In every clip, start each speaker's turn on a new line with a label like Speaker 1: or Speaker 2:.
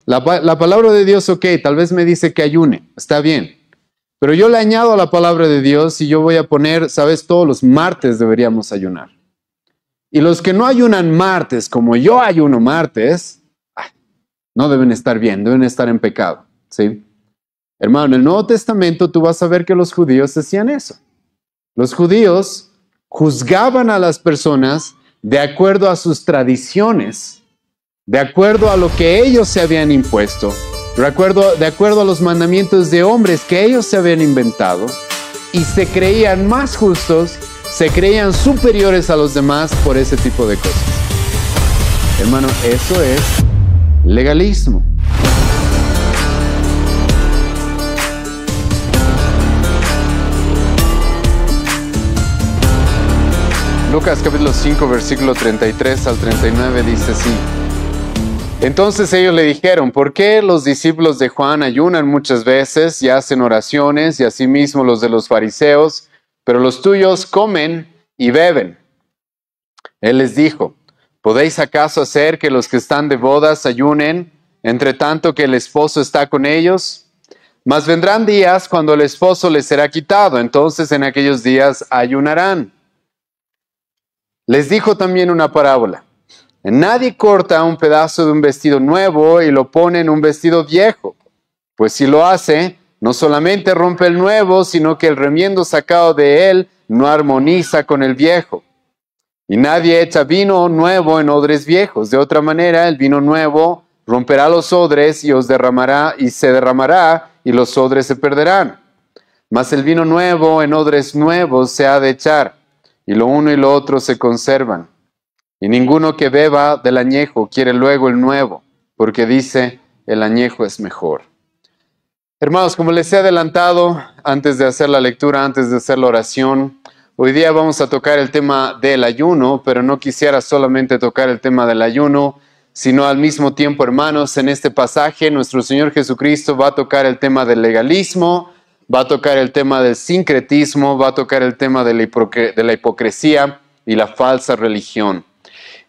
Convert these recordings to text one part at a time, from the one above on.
Speaker 1: La palabra de Dios, ok, tal vez me dice que ayune, está bien. Pero yo le añado a la palabra de Dios y yo voy a poner, ¿sabes? Todos los martes deberíamos ayunar. Y los que no ayunan martes, como yo ayuno martes, no deben estar bien, deben estar en pecado, ¿sí? Hermano, en el Nuevo Testamento tú vas a ver que los judíos hacían eso. Los judíos juzgaban a las personas de acuerdo a sus tradiciones, de acuerdo a lo que ellos se habían impuesto, de acuerdo a los mandamientos de hombres que ellos se habían inventado, y se creían más justos, se creían superiores a los demás por ese tipo de cosas. Hermano, eso es legalismo. Lucas capítulo 5, versículo 33 al 39 dice así. Entonces ellos le dijeron, ¿por qué los discípulos de Juan ayunan muchas veces y hacen oraciones, y asimismo los de los fariseos, pero los tuyos comen y beben? Él les dijo, ¿podéis acaso hacer que los que están de bodas ayunen, entre tanto que el esposo está con ellos? Mas vendrán días cuando el esposo les será quitado, entonces en aquellos días ayunarán. Les dijo también una parábola. Nadie corta un pedazo de un vestido nuevo y lo pone en un vestido viejo, pues si lo hace, no solamente rompe el nuevo, sino que el remiendo sacado de él no armoniza con el viejo. Y nadie echa vino nuevo en odres viejos. De otra manera, el vino nuevo romperá los odres y se derramará y los odres se perderán. Mas el vino nuevo en odres nuevos se ha de echar, y lo uno y lo otro se conservan. Y ninguno que beba del añejo quiere luego el nuevo, porque dice, el añejo es mejor. Hermanos, como les he adelantado antes de hacer la lectura, antes de hacer la oración, hoy día vamos a tocar el tema del ayuno, pero no quisiera solamente tocar el tema del ayuno, sino al mismo tiempo, hermanos, en este pasaje nuestro Señor Jesucristo va a tocar el tema del legalismo, va a tocar el tema del sincretismo, va a tocar el tema de la hipocresía y la falsa religión.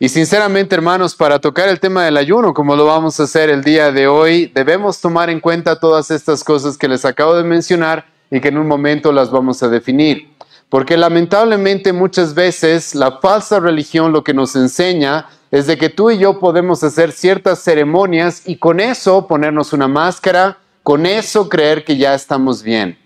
Speaker 1: Y sinceramente, hermanos, para tocar el tema del ayuno, como lo vamos a hacer el día de hoy, debemos tomar en cuenta todas estas cosas que les acabo de mencionar y que en un momento las vamos a definir. Porque lamentablemente muchas veces la falsa religión lo que nos enseña es de que tú y yo podemos hacer ciertas ceremonias y con eso ponernos una máscara, con eso creer que ya estamos bien.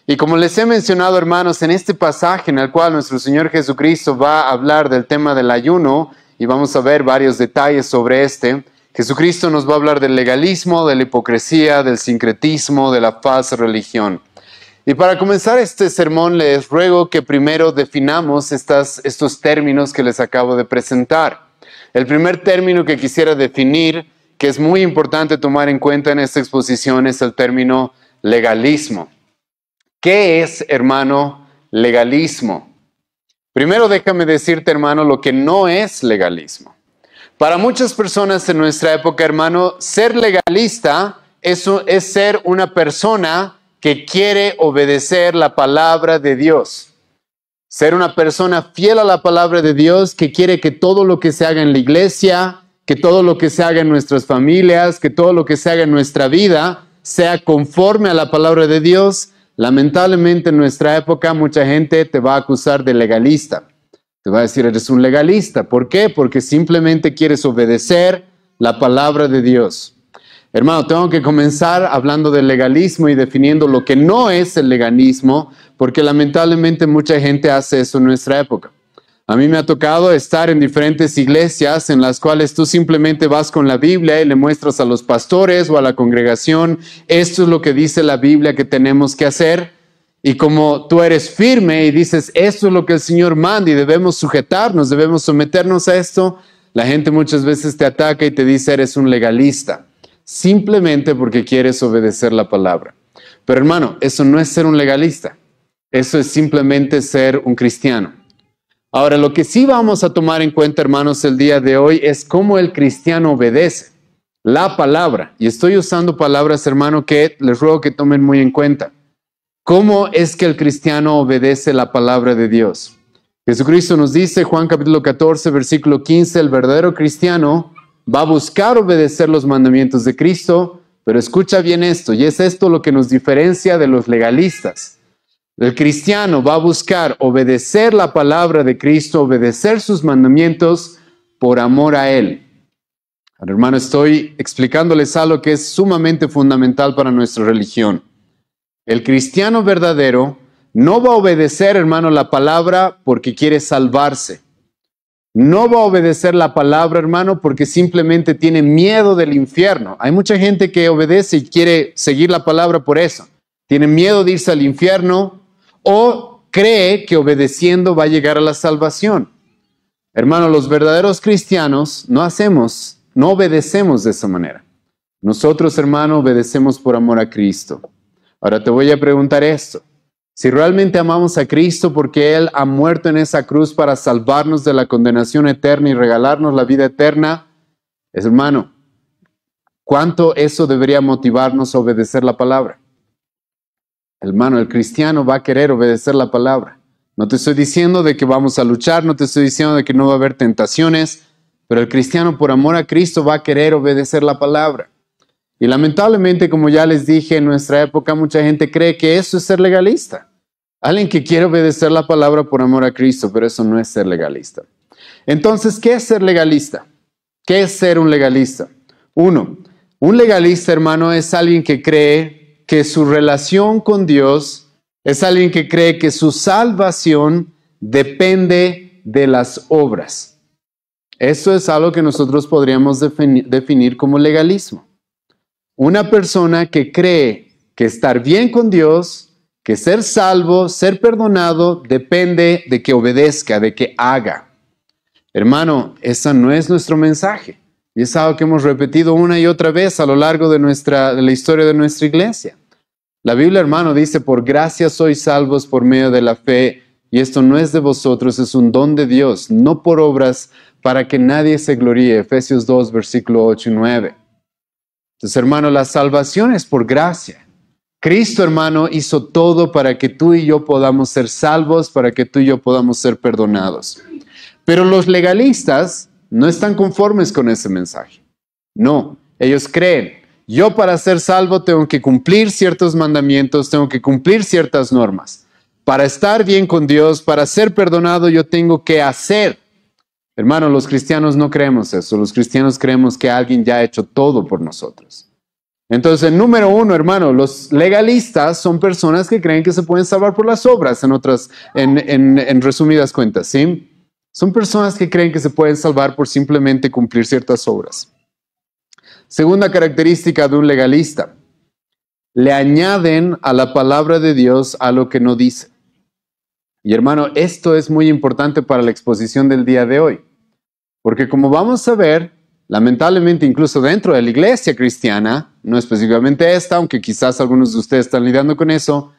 Speaker 1: Y como les he mencionado, hermanos, en este pasaje en el cual nuestro Señor Jesucristo va a hablar del tema del ayuno, y vamos a ver varios detalles sobre este, Jesucristo nos va a hablar del legalismo, de la hipocresía, del sincretismo, de la falsa religión. Y para comenzar este sermón les ruego que primero definamos estos términos que les acabo de presentar. El primer término que quisiera definir, que es muy importante tomar en cuenta en esta exposición, es el término legalismo. ¿Qué es, hermano, legalismo? Primero déjame decirte, hermano, lo que no es legalismo. Para muchas personas en nuestra época, hermano, ser legalista es ser una persona que quiere obedecer la palabra de Dios. Ser una persona fiel a la palabra de Dios que quiere que todo lo que se haga en la iglesia, que todo lo que se haga en nuestras familias, que todo lo que se haga en nuestra vida sea conforme a la palabra de Dios. Lamentablemente en nuestra época mucha gente te va a acusar de legalista. Te va a decir, eres un legalista. ¿Por qué? Porque simplemente quieres obedecer la palabra de Dios. Hermano, tengo que comenzar hablando del legalismo y definiendo lo que no es el legalismo, porque lamentablemente mucha gente hace eso en nuestra época. A mí me ha tocado estar en diferentes iglesias en las cuales tú simplemente vas con la Biblia y le muestras a los pastores o a la congregación, esto es lo que dice la Biblia que tenemos que hacer. Y como tú eres firme y dices, esto es lo que el Señor manda y debemos sujetarnos, debemos someternos a esto, la gente muchas veces te ataca y te dice, eres un legalista, simplemente porque quieres obedecer la palabra. Pero hermano, eso no es ser un legalista, eso es simplemente ser un cristiano. Ahora, lo que sí vamos a tomar en cuenta, hermanos, el día de hoy es cómo el cristiano obedece la palabra. Y estoy usando palabras, hermano, que les ruego que tomen muy en cuenta. ¿Cómo es que el cristiano obedece la palabra de Dios? Jesucristo nos dice, Juan capítulo 14, versículo 15, el verdadero cristiano va a buscar obedecer los mandamientos de Cristo, pero escucha bien esto, y es esto lo que nos diferencia de los legalistas. El cristiano va a buscar obedecer la palabra de Cristo, obedecer sus mandamientos por amor a Él. Ahora, hermano, estoy explicándoles algo que es sumamente fundamental para nuestra religión. El cristiano verdadero no va a obedecer, hermano, la palabra porque quiere salvarse. No va a obedecer la palabra, hermano, porque simplemente tiene miedo del infierno. Hay mucha gente que obedece y quiere seguir la palabra por eso. Tiene miedo de irse al infierno o cree que obedeciendo va a llegar a la salvación. Hermano, los verdaderos cristianos no obedecemos de esa manera. Nosotros, hermano, obedecemos por amor a Cristo. Ahora te voy a preguntar esto. Si realmente amamos a Cristo porque Él ha muerto en esa cruz para salvarnos de la condenación eterna y regalarnos la vida eterna, hermano, ¿cuánto eso debería motivarnos a obedecer la palabra? Hermano, el cristiano va a querer obedecer la palabra. No te estoy diciendo de que vamos a luchar, no te estoy diciendo de que no va a haber tentaciones, pero el cristiano por amor a Cristo va a querer obedecer la palabra. Y lamentablemente, como ya les dije, en nuestra época mucha gente cree que eso es ser legalista. Alguien que quiere obedecer la palabra por amor a Cristo, pero eso no es ser legalista. Entonces, ¿qué es ser legalista? ¿Qué es ser un legalista? Un legalista, hermano, es alguien que cree que su relación con Dios es alguien que cree que su salvación depende de las obras. Eso es algo que nosotros podríamos definir como legalismo. Una persona que cree que estar bien con Dios, que ser salvo, ser perdonado, depende de que obedezca, de que haga. Hermano, ese no es nuestro mensaje. Y es algo que hemos repetido una y otra vez a lo largo de la historia de nuestra iglesia. La Biblia, hermano, dice, por gracia sois salvos por medio de la fe, y esto no es de vosotros, es un don de Dios, no por obras, para que nadie se gloríe. Efesios 2, versículo 8 y 9. Entonces, hermano, la salvación es por gracia. Cristo, hermano, hizo todo para que tú y yo podamos ser salvos, para que tú y yo podamos ser perdonados. Pero los legalistas no están conformes con ese mensaje. No, ellos creen, yo para ser salvo tengo que cumplir ciertos mandamientos, tengo que cumplir ciertas normas. Para estar bien con Dios, para ser perdonado, yo tengo que hacer. Hermano, los cristianos no creemos eso. Los cristianos creemos que alguien ya ha hecho todo por nosotros. Entonces, número uno, hermano, los legalistas son personas que creen que se pueden salvar por las obras, en resumidas cuentas, ¿sí? Son personas que creen que se pueden salvar por simplemente cumplir ciertas obras. Segunda característica de un legalista. Le añaden a la palabra de Dios a lo que no dice. Y hermano, esto es muy importante para la exposición del día de hoy. Porque como vamos a ver, lamentablemente incluso dentro de la iglesia cristiana, no específicamente esta, aunque quizás algunos de ustedes están lidiando con eso,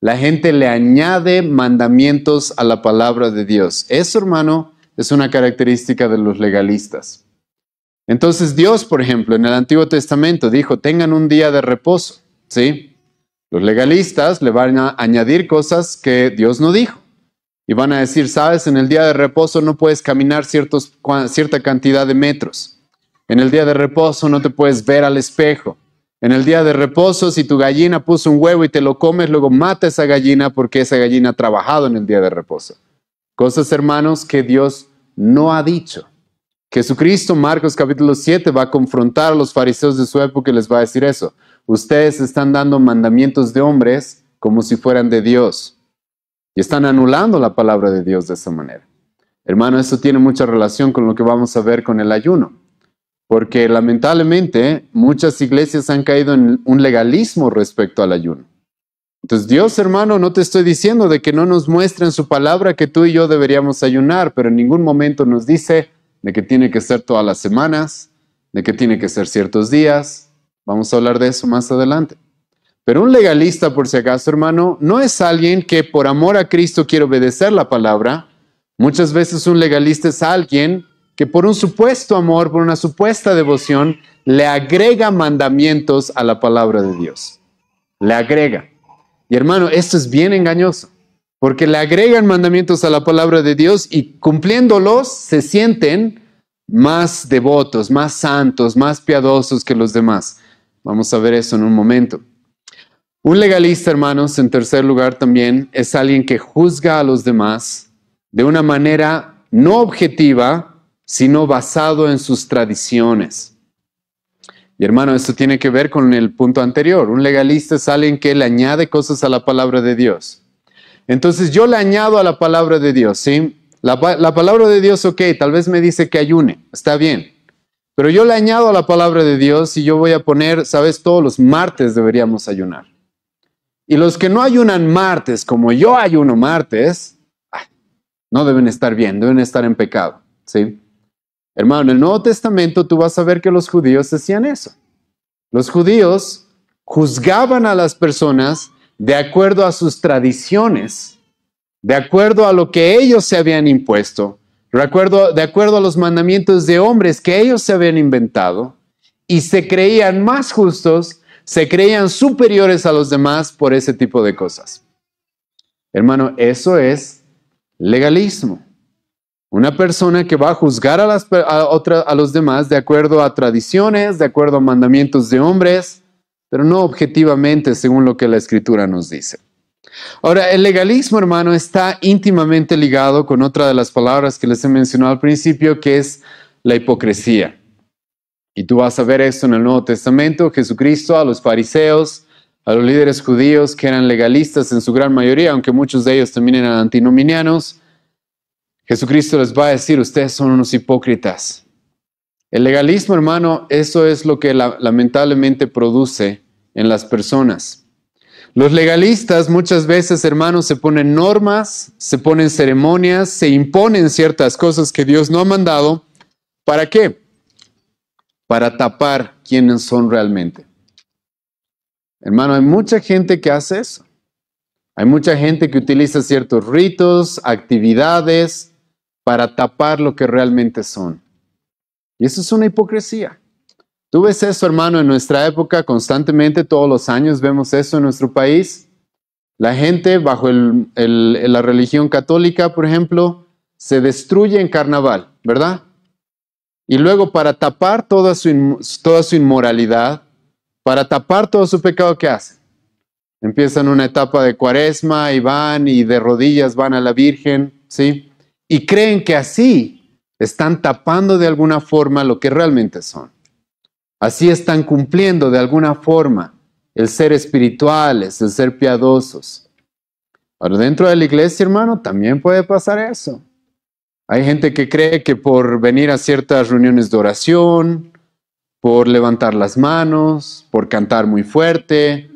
Speaker 1: la gente le añade mandamientos a la palabra de Dios. Eso, hermano, es una característica de los legalistas. Entonces Dios, por ejemplo, en el Antiguo Testamento dijo, tengan un día de reposo, ¿sí? Los legalistas le van a añadir cosas que Dios no dijo. Y van a decir, sabes, en el día de reposo no puedes caminar cierta cantidad de metros. En el día de reposo no te puedes ver al espejo. En el día de reposo, si tu gallina puso un huevo y te lo comes, luego mata a esa gallina porque esa gallina ha trabajado en el día de reposo. Cosas, hermanos, que Dios no ha dicho. Jesucristo, Marcos capítulo 7, va a confrontar a los fariseos de su época y les va a decir eso. Ustedes están dando mandamientos de hombres como si fueran de Dios. Y están anulando la palabra de Dios de esa manera. Hermano, esto tiene mucha relación con lo que vamos a ver con el ayuno. Porque lamentablemente muchas iglesias han caído en un legalismo respecto al ayuno. Entonces Dios, hermano, no te estoy diciendo de que no nos muestre en su palabra que tú y yo deberíamos ayunar, pero en ningún momento nos dice de que tiene que ser todas las semanas, de que tiene que ser ciertos días. Vamos a hablar de eso más adelante. Pero un legalista, por si acaso, hermano, no es alguien que por amor a Cristo quiere obedecer la palabra. Muchas veces un legalista es alguien que por un supuesto amor, por una supuesta devoción, le agrega mandamientos a la palabra de Dios. Le agrega. Y hermano, esto es bien engañoso, porque le agregan mandamientos a la palabra de Dios y cumpliéndolos se sienten más devotos, más santos, más piadosos que los demás. Vamos a ver eso en un momento. Un legalista, hermanos, en tercer lugar también, es alguien que juzga a los demás de una manera no objetiva, sino basado en sus tradiciones. Y hermano, esto tiene que ver con el punto anterior. Un legalista es alguien que le añade cosas a la palabra de Dios. Entonces yo le añado a la palabra de Dios, ¿sí? La palabra de Dios, ok, tal vez me dice que ayune, está bien. Pero yo le añado a la palabra de Dios y yo voy a poner, ¿sabes? Todos los martes deberíamos ayunar. Y los que no ayunan martes, como yo ayuno martes, no deben estar bien, deben estar en pecado, ¿sí? Hermano, en el Nuevo Testamento tú vas a ver que los judíos hacían eso. Los judíos juzgaban a las personas de acuerdo a sus tradiciones, de acuerdo a lo que ellos se habían impuesto, de acuerdo a los mandamientos de hombres que ellos se habían inventado, y se creían más justos, se creían superiores a los demás por ese tipo de cosas. Hermano, eso es legalismo. Una persona que va a juzgar a los demás de acuerdo a tradiciones, de acuerdo a mandamientos de hombres, pero no objetivamente según lo que la Escritura nos dice. Ahora, el legalismo, hermano, está íntimamente ligado con otra de las palabras que les he mencionado al principio, que es la hipocresía. Y tú vas a ver esto en el Nuevo Testamento. Jesucristo a los fariseos, a los líderes judíos que eran legalistas en su gran mayoría, aunque muchos de ellos también eran antinominianos, Jesucristo les va a decir, ustedes son unos hipócritas. El legalismo, hermano, eso es lo que lamentablemente produce en las personas. Los legalistas muchas veces, hermanos, se ponen normas, se ponen ceremonias, se imponen ciertas cosas que Dios no ha mandado. ¿Para qué? Para tapar quiénes son realmente. Hermano, hay mucha gente que hace eso. Hay mucha gente que utiliza ciertos ritos, actividades, para tapar lo que realmente son. Y eso es una hipocresía. Tú ves eso, hermano, en nuestra época constantemente, todos los años vemos eso en nuestro país. La gente bajo la religión católica, por ejemplo, se destruye en carnaval, ¿verdad? Y luego para tapar toda su inmoralidad, para tapar todo su pecado, ¿qué hacen? Empiezan una etapa de cuaresma y van y de rodillas van a la Virgen, ¿sí? Y creen que así están tapando de alguna forma lo que realmente son. Así están cumpliendo de alguna forma el ser espirituales, el ser piadosos. Ahora, dentro de la iglesia, hermano, también puede pasar eso. Hay gente que cree que por venir a ciertas reuniones de oración, por levantar las manos, por cantar muy fuerte,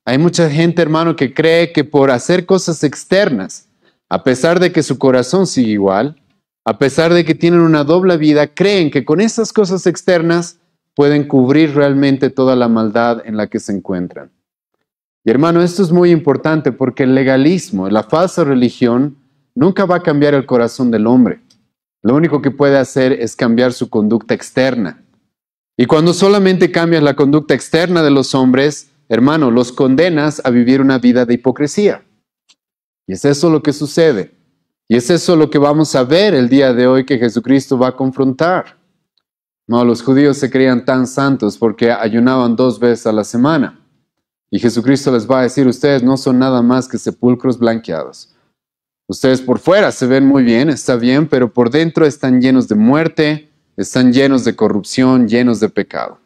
Speaker 1: hay mucha gente, hermano, que cree que por hacer cosas externas, a pesar de que su corazón sigue igual, a pesar de que tienen una doble vida, creen que con esas cosas externas pueden cubrir realmente toda la maldad en la que se encuentran. Y hermano, esto es muy importante porque el legalismo, la falsa religión, nunca va a cambiar el corazón del hombre. Lo único que puede hacer es cambiar su conducta externa. Y cuando solamente cambias la conducta externa de los hombres, hermano, los condenas a vivir una vida de hipocresía. Y es eso lo que sucede. Y es eso lo que vamos a ver el día de hoy que Jesucristo va a confrontar. No, los judíos se creían tan santos porque ayunaban 2 veces a la semana. Y Jesucristo les va a decir, ustedes no son nada más que sepulcros blanqueados. Ustedes por fuera se ven muy bien, está bien, pero por dentro están llenos de muerte, están llenos de corrupción, llenos de pecado.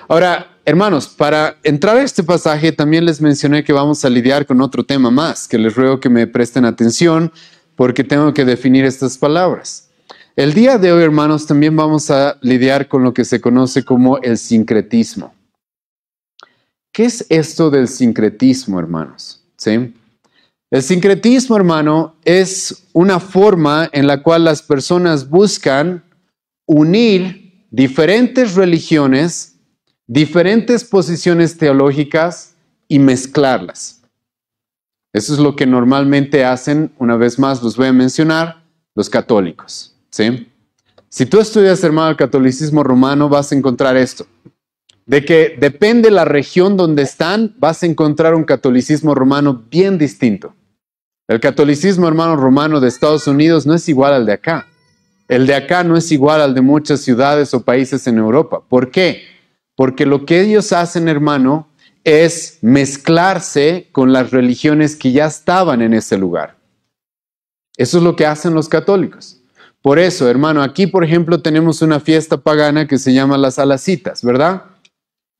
Speaker 1: Ahora, hermanos, para entrar a este pasaje también les mencioné que vamos a lidiar con otro tema más, que les ruego que me presten atención porque tengo que definir estas palabras. El día de hoy, hermanos, también vamos a lidiar con lo que se conoce como el sincretismo. ¿Qué es esto del sincretismo, hermanos? ¿Sí? El sincretismo, hermano, es una forma en la cual las personas buscan unir diferentes religiones, diferentes posiciones teológicas y mezclarlas. Eso es lo que normalmente hacen, una vez más los voy a mencionar, los católicos. ¿Sí? Si tú estudias, hermano, el catolicismo romano, vas a encontrar esto. De que depende la región donde están, vas a encontrar un catolicismo romano bien distinto. El catolicismo, hermano, romano de Estados Unidos no es igual al de acá. El de acá no es igual al de muchas ciudades o países en Europa. ¿Por qué? Porque lo que ellos hacen, hermano, es mezclarse con las religiones que ya estaban en ese lugar. Eso es lo que hacen los católicos. Por eso, hermano, aquí, por ejemplo, tenemos una fiesta pagana que se llama las Alacitas, ¿verdad?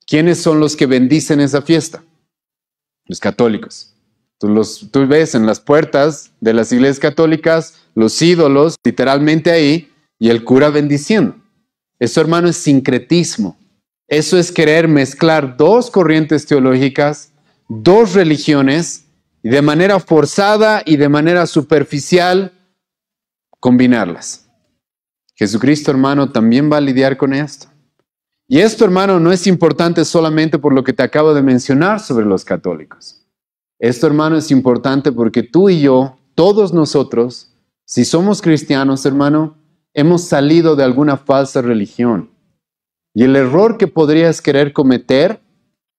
Speaker 1: ¿Quiénes son los que bendicen esa fiesta? Los católicos. Tú ves en las puertas de las iglesias católicas los ídolos, literalmente ahí, y el cura bendiciendo. Eso, hermano, es sincretismo. Eso es querer mezclar dos corrientes teológicas, dos religiones, y de manera forzada y de manera superficial combinarlas. Jesucristo, hermano, también va a lidiar con esto. Y esto, hermano, no es importante solamente por lo que te acabo de mencionar sobre los católicos. Esto, hermano, es importante porque tú y yo, todos nosotros, si somos cristianos, hermano, hemos salido de alguna falsa religión. Y el error que podrías querer cometer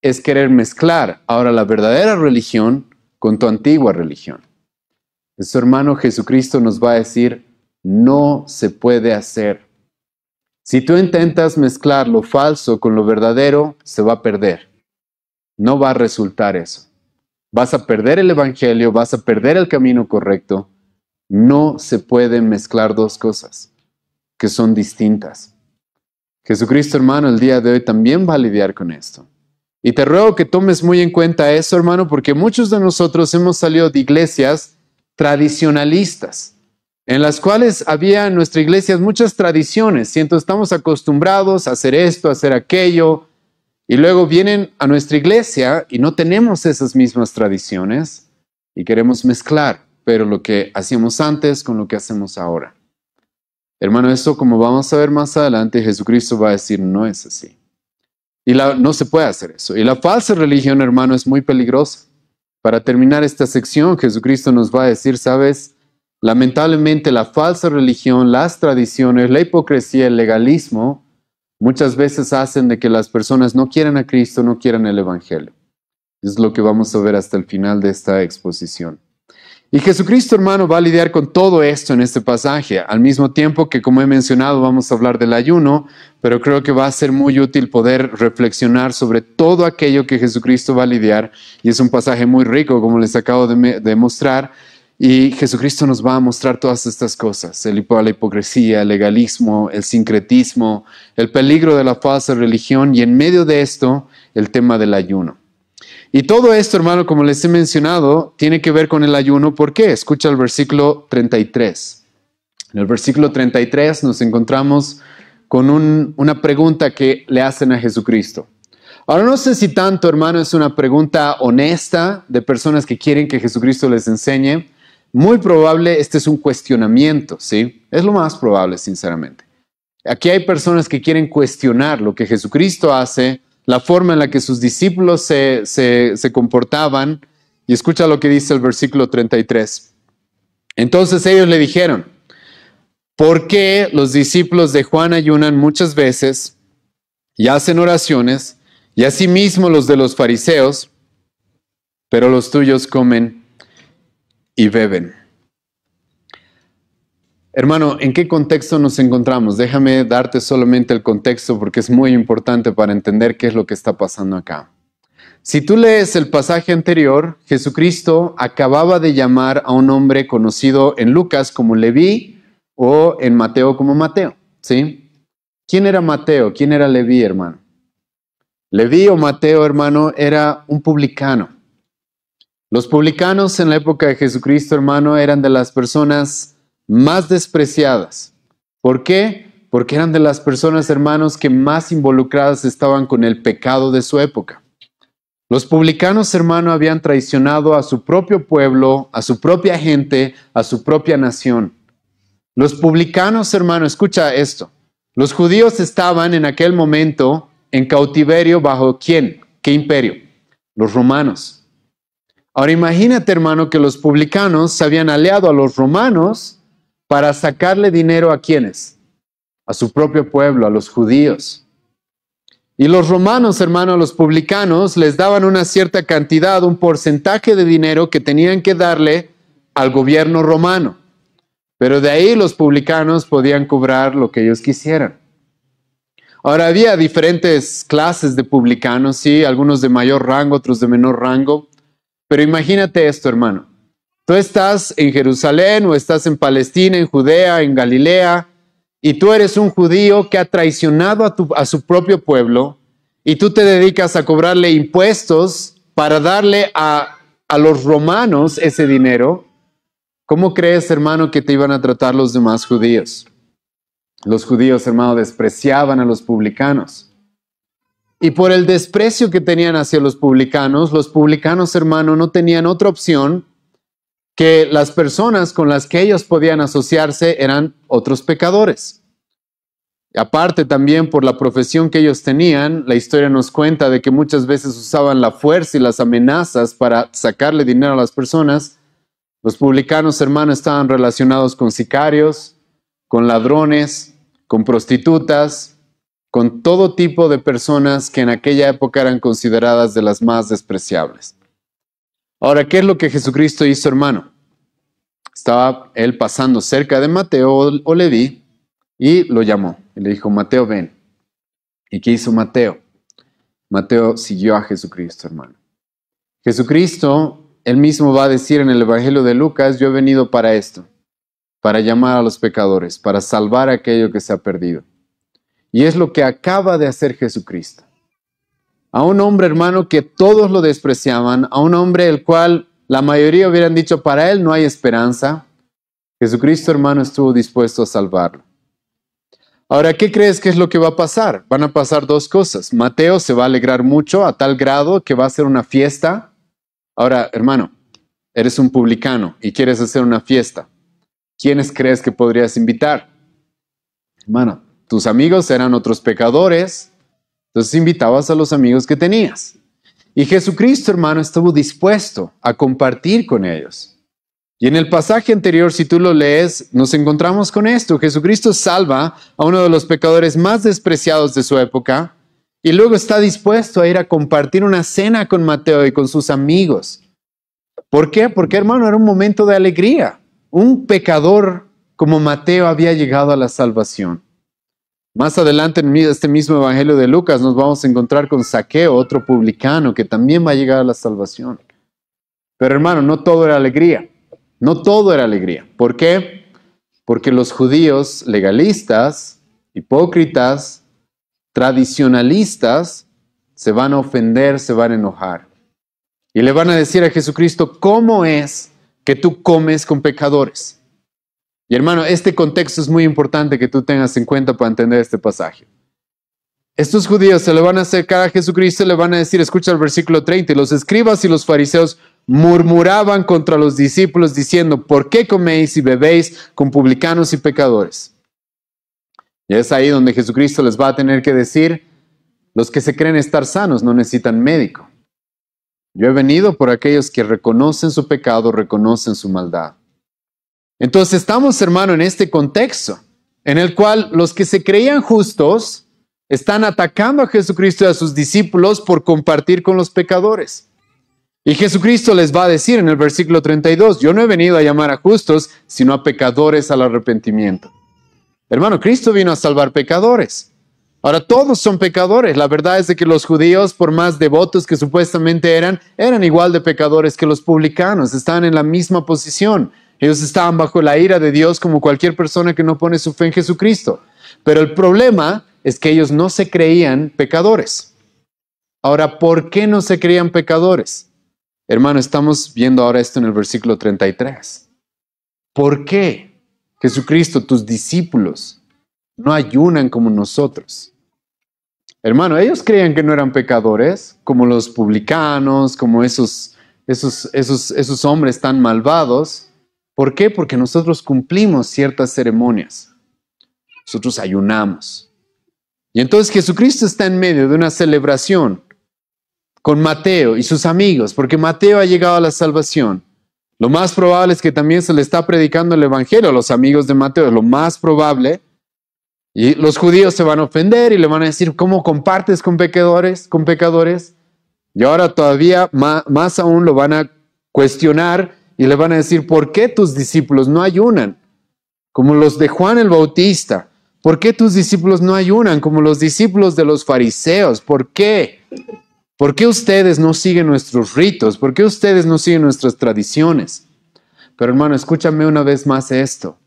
Speaker 1: es querer mezclar ahora la verdadera religión con tu antigua religión. Eso, hermano, Jesucristo nos va a decir, no se puede hacer. Si tú intentas mezclar lo falso con lo verdadero, se va a perder. No va a resultar eso. Vas a perder el evangelio, vas a perder el camino correcto. No se pueden mezclar dos cosas que son distintas. Jesucristo, hermano, el día de hoy también va a lidiar con esto. Y te ruego que tomes muy en cuenta eso, hermano, porque muchos de nosotros hemos salido de iglesias tradicionalistas, en las cuales había en nuestra iglesia muchas tradiciones, y entonces estamos acostumbrados a hacer esto, a hacer aquello, y luego vienen a nuestra iglesia y no tenemos esas mismas tradiciones y queremos mezclar, pero lo que hacíamos antes con lo que hacemos ahora. Hermano, esto, como vamos a ver más adelante, Jesucristo va a decir, no es así. Y no se puede hacer eso. Y la falsa religión, hermano, es muy peligrosa. Para terminar esta sección, Jesucristo nos va a decir, ¿sabes? Lamentablemente la falsa religión, las tradiciones, la hipocresía, el legalismo, muchas veces hacen de que las personas no quieran a Cristo, no quieran el evangelio. Es lo que vamos a ver hasta el final de esta exposición. Y Jesucristo, hermano, va a lidiar con todo esto en este pasaje, al mismo tiempo que, como he mencionado, vamos a hablar del ayuno, pero creo que va a ser muy útil poder reflexionar sobre todo aquello que Jesucristo va a lidiar, y es un pasaje muy rico, como les acabo de mostrar, y Jesucristo nos va a mostrar todas estas cosas, la hipocresía, el legalismo, el sincretismo, el peligro de la falsa religión, y en medio de esto, el tema del ayuno. Y todo esto, hermano, como les he mencionado, tiene que ver con el ayuno. ¿Por qué? Escucha el versículo 33. En el versículo 33 nos encontramos con una pregunta que le hacen a Jesucristo. Ahora, no sé si tanto, hermano, es una pregunta honesta de personas que quieren que Jesucristo les enseñe. Muy probable este es un cuestionamiento, ¿sí? Es lo más probable, sinceramente. Aquí hay personas que quieren cuestionar lo que Jesucristo hace, la forma en la que sus discípulos se comportaban. Y escucha lo que dice el versículo 33. Entonces ellos le dijeron, ¿por qué los discípulos de Juan ayunan muchas veces y hacen oraciones, y asimismo los de los fariseos, pero los tuyos comen y beben? Hermano, ¿en qué contexto nos encontramos? Déjame darte solamente el contexto porque es muy importante para entender qué es lo que está pasando acá. Si tú lees el pasaje anterior, Jesucristo acababa de llamar a un hombre conocido en Lucas como Leví o en Mateo como Mateo, ¿sí? ¿Quién era Mateo? ¿Quién era Leví, hermano? Leví o Mateo, hermano, era un publicano. Los publicanos en la época de Jesucristo, hermano, eran de las personas más despreciadas. ¿Por qué? Porque eran de las personas, hermanos, que más involucradas estaban con el pecado de su época. Los publicanos, hermano, habían traicionado a su propio pueblo, a su propia gente, a su propia nación. Los publicanos, hermano, escucha esto. Los judíos estaban en aquel momento en cautiverio bajo ¿quién? ¿Qué imperio? Los romanos. Ahora imagínate, hermano, que los publicanos se habían aliado a los romanos para sacarle dinero a ¿quiénes? A su propio pueblo, a los judíos. Y los romanos, hermano, a los publicanos les daban una cierta cantidad, un porcentaje de dinero que tenían que darle al gobierno romano. Pero de ahí los publicanos podían cobrar lo que ellos quisieran. Ahora, había diferentes clases de publicanos, sí, algunos de mayor rango, otros de menor rango. Pero imagínate esto, hermano. Tú estás en Jerusalén o estás en Palestina, en Judea, en Galilea, y tú eres un judío que ha traicionado a su propio pueblo, y tú te dedicas a cobrarle impuestos para darle a los romanos ese dinero. ¿Cómo crees, hermano, que te iban a tratar los demás judíos? Los judíos, hermano, despreciaban a los publicanos. Y por el desprecio que tenían hacia los publicanos, hermano, no tenían otra opción que las personas con las que ellos podían asociarse eran otros pecadores. Y aparte también por la profesión que ellos tenían, la historia nos cuenta de que muchas veces usaban la fuerza y las amenazas para sacarle dinero a las personas. Los publicanos, hermano, estaban relacionados con sicarios, con ladrones, con prostitutas, con todo tipo de personas que en aquella época eran consideradas de las más despreciables. Ahora, ¿qué es lo que Jesucristo hizo, hermano? Estaba él pasando cerca de Mateo o Leví y lo llamó. Y le dijo, Mateo, ven. ¿Y qué hizo Mateo? Mateo siguió a Jesucristo, hermano. Jesucristo, él mismo va a decir en el Evangelio de Lucas, yo he venido para esto, para llamar a los pecadores, para salvar a aquello que se ha perdido. Y es lo que acaba de hacer Jesucristo. A un hombre, hermano, que todos lo despreciaban, a un hombre el cual la mayoría hubieran dicho, para él no hay esperanza. Jesucristo, hermano, estuvo dispuesto a salvarlo. Ahora, ¿qué crees que es lo que va a pasar? Van a pasar dos cosas. Mateo se va a alegrar mucho a tal grado que va a hacer una fiesta. Ahora, hermano, eres un publicano y quieres hacer una fiesta. ¿Quiénes crees que podrías invitar? Hermano, tus amigos eran otros pecadores, entonces invitabas a los amigos que tenías. Y Jesucristo, hermano, estuvo dispuesto a compartir con ellos. Y en el pasaje anterior, si tú lo lees, nos encontramos con esto. Jesucristo salva a uno de los pecadores más despreciados de su época y luego está dispuesto a ir a compartir una cena con Mateo y con sus amigos. ¿Por qué? Porque, hermano, era un momento de alegría. Un pecador como Mateo había llegado a la salvación. Más adelante en este mismo Evangelio de Lucas nos vamos a encontrar con Zaqueo, otro publicano que también va a llegar a la salvación. Pero hermano, no todo era alegría. No todo era alegría. ¿Por qué? Porque los judíos legalistas, hipócritas, tradicionalistas, se van a ofender, se van a enojar. Y le van a decir a Jesucristo, ¿cómo es que tú comes con pecadores? Y hermano, este contexto es muy importante que tú tengas en cuenta para entender este pasaje. Estos judíos se le van a acercar a Jesucristo y le van a decir, escucha el versículo 30, los escribas y los fariseos murmuraban contra los discípulos diciendo, ¿por qué coméis y bebéis con publicanos y pecadores? Y es ahí donde Jesucristo les va a tener que decir, los que se creen estar sanos no necesitan médico. Yo he venido por aquellos que reconocen su pecado, reconocen su maldad. Entonces estamos, hermano, en este contexto en el cual los que se creían justos están atacando a Jesucristo y a sus discípulos por compartir con los pecadores. Y Jesucristo les va a decir en el versículo 32, yo no he venido a llamar a justos, sino a pecadores al arrepentimiento. Hermano, Cristo vino a salvar pecadores. Ahora, todos son pecadores. La verdad es de que los judíos, por más devotos que supuestamente eran igual de pecadores que los publicanos. Estaban en la misma posición. Ellos estaban bajo la ira de Dios como cualquier persona que no pone su fe en Jesucristo. Pero el problema es que ellos no se creían pecadores. Ahora, ¿por qué no se creían pecadores? Hermano, estamos viendo ahora esto en el versículo 33. ¿Por qué, Jesucristo, tus discípulos no ayunan como nosotros? Hermano, ellos creían que no eran pecadores, como los publicanos, como esos hombres tan malvados. ¿Por qué? Porque nosotros cumplimos ciertas ceremonias. Nosotros ayunamos. Y entonces Jesucristo está en medio de una celebración con Mateo y sus amigos, porque Mateo ha llegado a la salvación. Lo más probable es que también se le está predicando el evangelio a los amigos de Mateo, es lo más probable. Y los judíos se van a ofender y le van a decir, ¿cómo compartes con pecadores? Y ahora todavía más aún lo van a cuestionar y le van a decir, ¿por qué tus discípulos no ayunan? como los de Juan el Bautista? ¿Por qué tus discípulos no ayunan como los discípulos de los fariseos? ¿Por qué? ¿Por qué ustedes no siguen nuestros ritos? ¿Por qué ustedes no siguen nuestras tradiciones? Pero hermano, escúchame una vez más esto.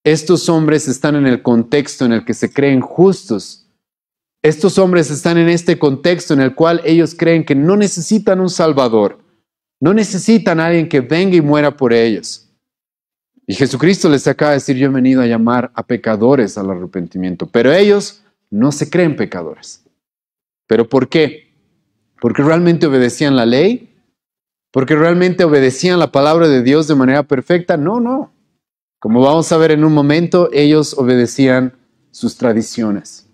Speaker 1: Estos hombres están en el contexto en el que se creen justos. Estos hombres están en este contexto en el cual ellos creen que no necesitan un Salvador. No necesitan a alguien que venga y muera por ellos. Y Jesucristo les acaba de decir, yo he venido a llamar a pecadores al arrepentimiento. Pero ellos no se creen pecadores. ¿Pero por qué? ¿Porque realmente obedecían la ley? ¿Porque realmente obedecían la palabra de Dios de manera perfecta? No. Como vamos a ver en un momento, ellos obedecían sus tradiciones.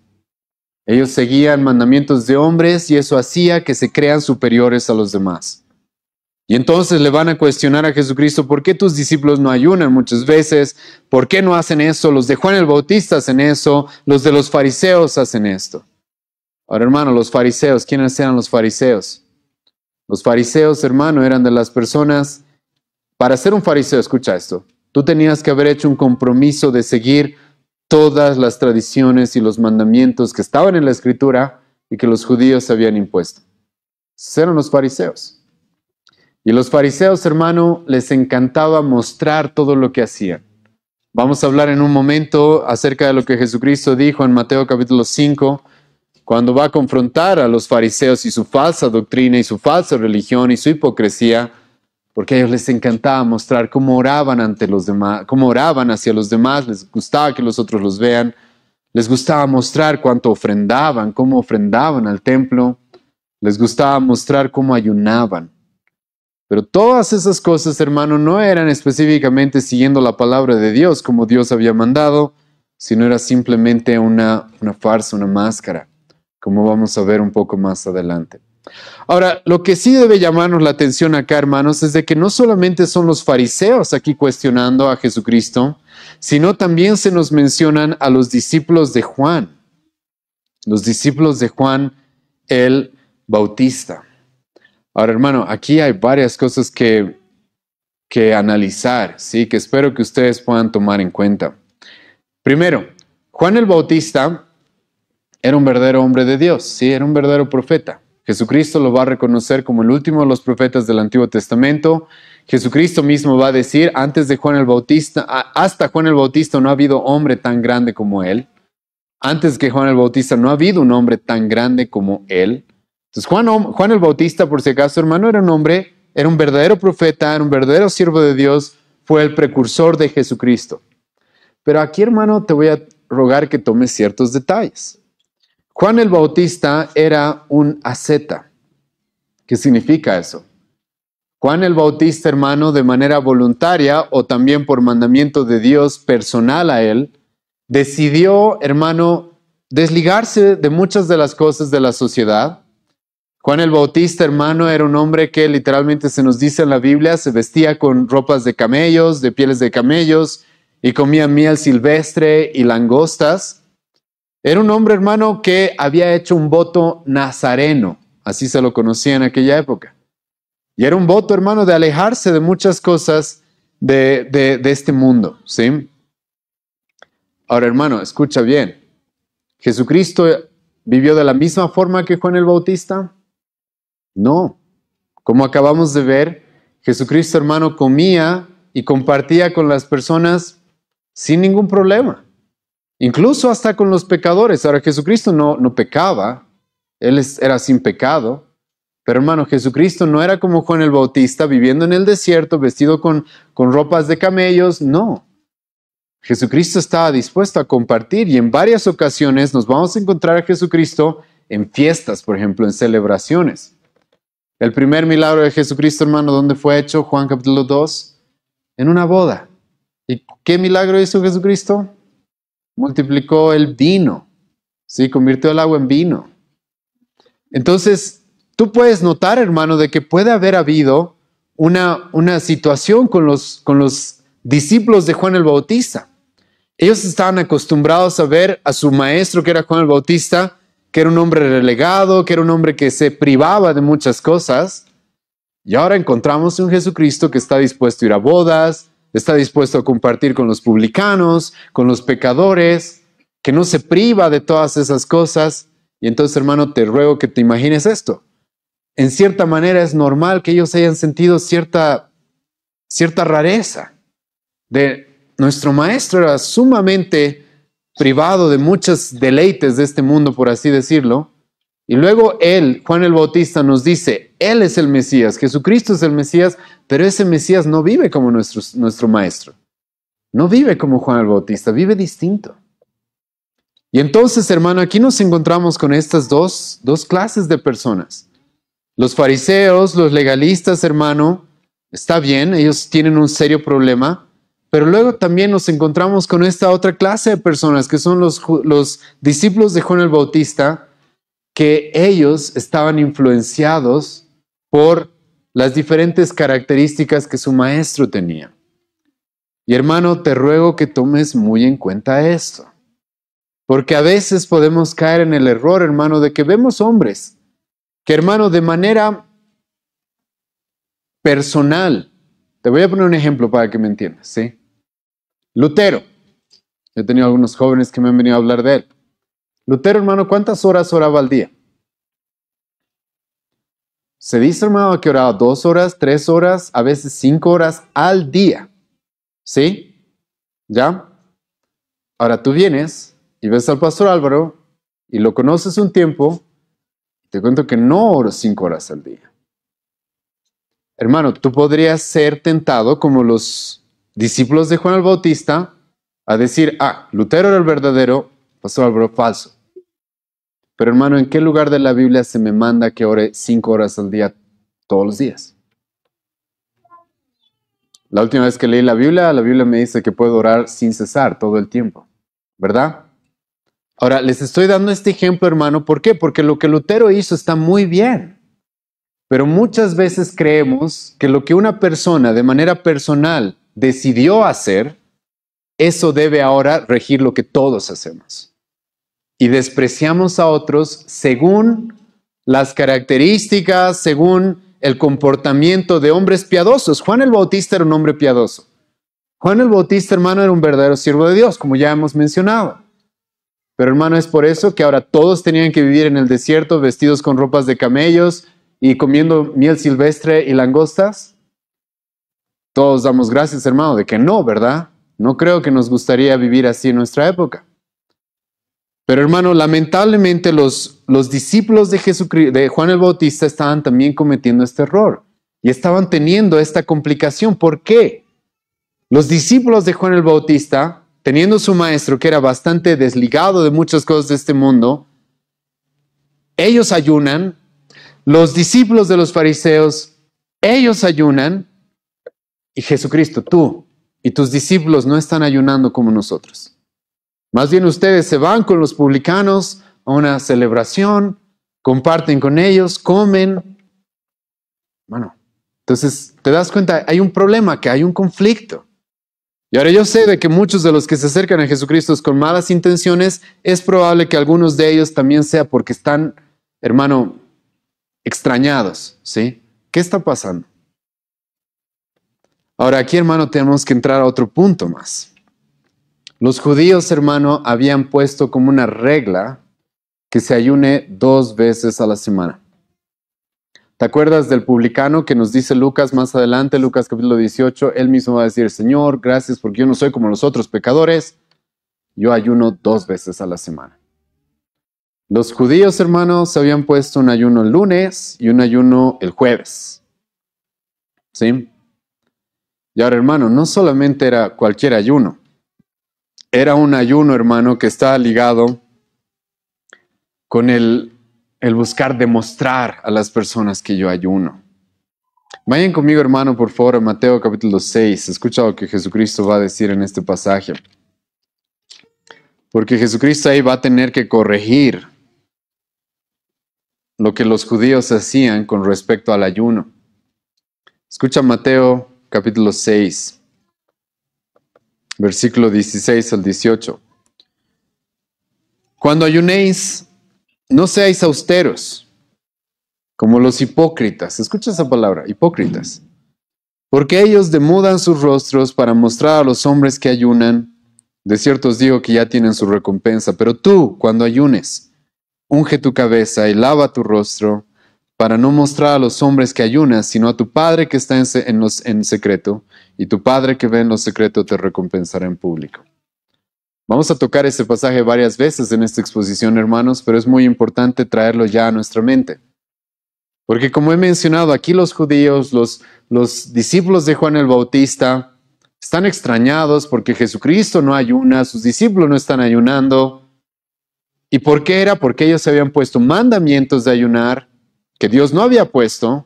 Speaker 1: Ellos seguían mandamientos de hombres y eso hacía que se crean superiores a los demás. Y entonces le van a cuestionar a Jesucristo, ¿por qué tus discípulos no ayunan muchas veces? ¿Por qué no hacen eso? Los de Juan el Bautista hacen eso, los de los fariseos hacen esto. Ahora, hermano, los fariseos, ¿quiénes eran los fariseos? Los fariseos, hermano, eran de las personas, para ser un fariseo, escucha esto, tú tenías que haber hecho un compromiso de seguir todas las tradiciones y los mandamientos que estaban en la Escritura y que los judíos habían impuesto. Esos eran los fariseos. Y los fariseos, hermano, les encantaba mostrar todo lo que hacían. Vamos a hablar en un momento acerca de lo que Jesucristo dijo en Mateo capítulo 5, cuando va a confrontar a los fariseos y su falsa doctrina y su falsa religión y su hipocresía, porque a ellos les encantaba mostrar cómo oraban ante los demás, cómo oraban hacia los demás, les gustaba que los otros los vean, les gustaba mostrar cuánto ofrendaban, cómo ofrendaban al templo, les gustaba mostrar cómo ayunaban. Pero todas esas cosas, hermano, no eran específicamente siguiendo la palabra de Dios como Dios había mandado, sino era simplemente una farsa, una máscara, como vamos a ver un poco más adelante. Ahora, lo que sí debe llamarnos la atención acá, hermanos, es de que no solamente son los fariseos aquí cuestionando a Jesucristo, sino también se nos mencionan a los discípulos de Juan. Los discípulos de Juan el Bautista. Ahora, hermano, aquí hay varias cosas que analizar, ¿sí? Que espero que ustedes puedan tomar en cuenta. Primero, Juan el Bautista era un verdadero hombre de Dios, ¿sí? Era un verdadero profeta. Jesucristo lo va a reconocer como el último de los profetas del Antiguo Testamento. Jesucristo mismo va a decir, antes de Juan el Bautista, hasta Juan el Bautista no ha habido hombre tan grande como él. Antes que Juan el Bautista no ha habido un hombre tan grande como él. Entonces Juan el Bautista, por si acaso, hermano, era un hombre, era un verdadero profeta, era un verdadero siervo de Dios, fue el precursor de Jesucristo. Pero aquí, hermano, te voy a rogar que tomes ciertos detalles. Juan el Bautista era un asceta. ¿Qué significa eso? Juan el Bautista, hermano, de manera voluntaria o también por mandamiento de Dios personal a él, decidió, hermano, desligarse de muchas de las cosas de la sociedad. Juan el Bautista, hermano, era un hombre que literalmente se nos dice en la Biblia, se vestía con ropas de camellos, de pieles de camellos, y comía miel silvestre y langostas. Era un hombre, hermano, que había hecho un voto nazareno, así se lo conocía en aquella época. Y era un voto, hermano, de alejarse de muchas cosas de este mundo, ¿sí? Ahora, hermano, escucha bien. ¿Jesucristo vivió de la misma forma que Juan el Bautista? No. Como acabamos de ver, Jesucristo, hermano, comía y compartía con las personas sin ningún problema. Incluso hasta con los pecadores. Ahora, Jesucristo no pecaba. Él era sin pecado. Pero, hermano, Jesucristo no era como Juan el Bautista, viviendo en el desierto, vestido con ropas de camellos. No. Jesucristo estaba dispuesto a compartir y en varias ocasiones nos vamos a encontrar a Jesucristo en fiestas, por ejemplo, en celebraciones. El primer milagro de Jesucristo, hermano, ¿dónde fue hecho? Juan capítulo 2, en una boda. ¿Y qué milagro hizo Jesucristo? Multiplicó el vino, ¿sí? Convirtió el agua en vino. Entonces, tú puedes notar, hermano, de que puede haber habido una situación con los discípulos de Juan el Bautista. Ellos estaban acostumbrados a ver a su maestro, que era Juan el Bautista, que era un hombre relegado, que era un hombre que se privaba de muchas cosas. Y ahora encontramos un Jesucristo que está dispuesto a ir a bodas, está dispuesto a compartir con los publicanos, con los pecadores, que no se priva de todas esas cosas. Y entonces, hermano, te ruego que te imagines esto. En cierta manera es normal que ellos hayan sentido cierta rareza. Nuestro maestro era sumamente privado de muchos deleites de este mundo, por así decirlo. Y luego él, Juan el Bautista, nos dice, él es el Mesías, Jesucristo es el Mesías, pero ese Mesías no vive como nuestro maestro. No vive como Juan el Bautista, vive distinto. Y entonces, hermano, aquí nos encontramos con estas dos clases de personas. Los fariseos, los legalistas, hermano, está bien, ellos tienen un serio problema, pero luego también nos encontramos con esta otra clase de personas que son los discípulos de Juan el Bautista, que ellos estaban influenciados por las diferentes características que su maestro tenía. Y hermano, te ruego que tomes muy en cuenta esto, porque a veces podemos caer en el error, hermano, de que vemos hombres que, hermano, de manera personal, te voy a poner un ejemplo para que me entiendas, ¿sí? Lutero, he tenido algunos jóvenes que me han venido a hablar de él. Lutero, hermano, ¿cuántas horas oraba al día? Se dice, hermano, que oraba 2 horas, 3 horas, a veces 5 horas al día. ¿Sí? ¿Ya? Ahora tú vienes y ves al pastor Álvaro y lo conoces un tiempo y te cuento que no oro 5 horas al día. Hermano, tú podrías ser tentado como los discípulos de Juan el Bautista a decir, Lutero era el verdadero, pastor Álvaro falso. Pero hermano, ¿en qué lugar de la Biblia se me manda que ore 5 horas al día todos los días? La última vez que leí la Biblia me dice que puedo orar sin cesar todo el tiempo, ¿verdad? Ahora, les estoy dando este ejemplo, hermano, ¿por qué? Porque lo que Lutero hizo está muy bien, pero muchas veces creemos que lo que una persona de manera personal decidió hacer, eso debe ahora regir lo que todos hacemos. Y despreciamos a otros según las características, según el comportamiento de hombres piadosos. Juan el Bautista era un hombre piadoso. Juan el Bautista, hermano, era un verdadero siervo de Dios, como ya hemos mencionado. Pero, hermano, es por eso que ahora todos tenían que vivir en el desierto vestidos con ropas de camellos y comiendo miel silvestre y langostas. Todos damos gracias, hermano, de que no, ¿verdad? No creo que nos gustaría vivir así en nuestra época. Pero, hermano, lamentablemente los discípulos de Jesucristo, de Juan el Bautista, estaban también cometiendo este error y estaban teniendo esta complicación. ¿Por qué? Los discípulos de Juan el Bautista, teniendo su maestro que era bastante desligado de muchas cosas de este mundo, ellos ayunan. Los discípulos de los fariseos, ellos ayunan. Y Jesucristo, tú y tus discípulos no están ayunando como nosotros. Más bien ustedes se van con los publicanos a una celebración, comparten con ellos, comen. Bueno, entonces te das cuenta, hay un problema, que hay un conflicto. Y ahora yo sé de que muchos de los que se acercan a Jesucristo con malas intenciones, es probable que algunos de ellos también sea porque están, hermano, extrañados, ¿sí? ¿Qué está pasando? Ahora aquí, hermano, tenemos que entrar a otro punto más. Los judíos, hermano, habían puesto como una regla que se ayune 2 veces a la semana. ¿Te acuerdas del publicano que nos dice Lucas más adelante, Lucas capítulo 18? Él mismo va a decir, Señor, gracias porque yo no soy como los otros pecadores. Yo ayuno 2 veces a la semana. Los judíos, hermanos, se habían puesto un ayuno el lunes y un ayuno el jueves. ¿Sí? Y ahora, hermano, no solamente era cualquier ayuno. Era un ayuno, hermano, que estaba ligado con el buscar demostrar a las personas que yo ayuno. Vayan conmigo, hermano, por favor, a Mateo capítulo 6. Escucha lo que Jesucristo va a decir en este pasaje. Porque Jesucristo ahí va a tener que corregir lo que los judíos hacían con respecto al ayuno. Escucha Mateo capítulo 6. Versículo 16 al 18. Cuando ayunéis, no seáis austeros, como los hipócritas. Escucha esa palabra, hipócritas. Porque ellos demudan sus rostros para mostrar a los hombres que ayunan. De cierto os digo que ya tienen su recompensa. Pero tú, cuando ayunes, unge tu cabeza y lava tu rostro, para no mostrar a los hombres que ayunas, sino a tu Padre que está en secreto, y tu Padre que ve en lo secreto te recompensará en público. Vamos a tocar este pasaje varias veces en esta exposición, hermanos, pero es muy importante traerlo ya a nuestra mente. Porque como he mencionado, aquí los judíos, los discípulos de Juan el Bautista, están extrañados porque Jesucristo no ayuna, sus discípulos no están ayunando. ¿Y por qué era? Porque ellos se habían puesto mandamientos de ayunar que Dios no había puesto,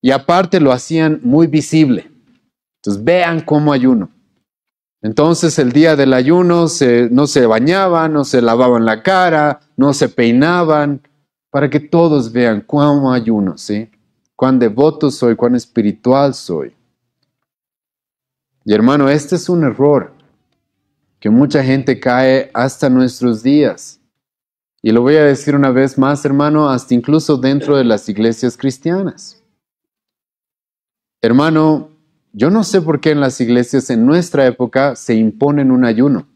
Speaker 1: y aparte lo hacían muy visible. Entonces vean cómo ayuno. Entonces el día del ayuno no se bañaban, no se lavaban la cara, no se peinaban, para que todos vean cómo ayuno, ¿sí? Cuán devoto soy, cuán espiritual soy. Y hermano, este es un error que mucha gente cae hasta nuestros días. Y lo voy a decir una vez más, hermano, hasta incluso dentro de las iglesias cristianas. Hermano, yo no sé por qué en las iglesias en nuestra época se imponen un ayuno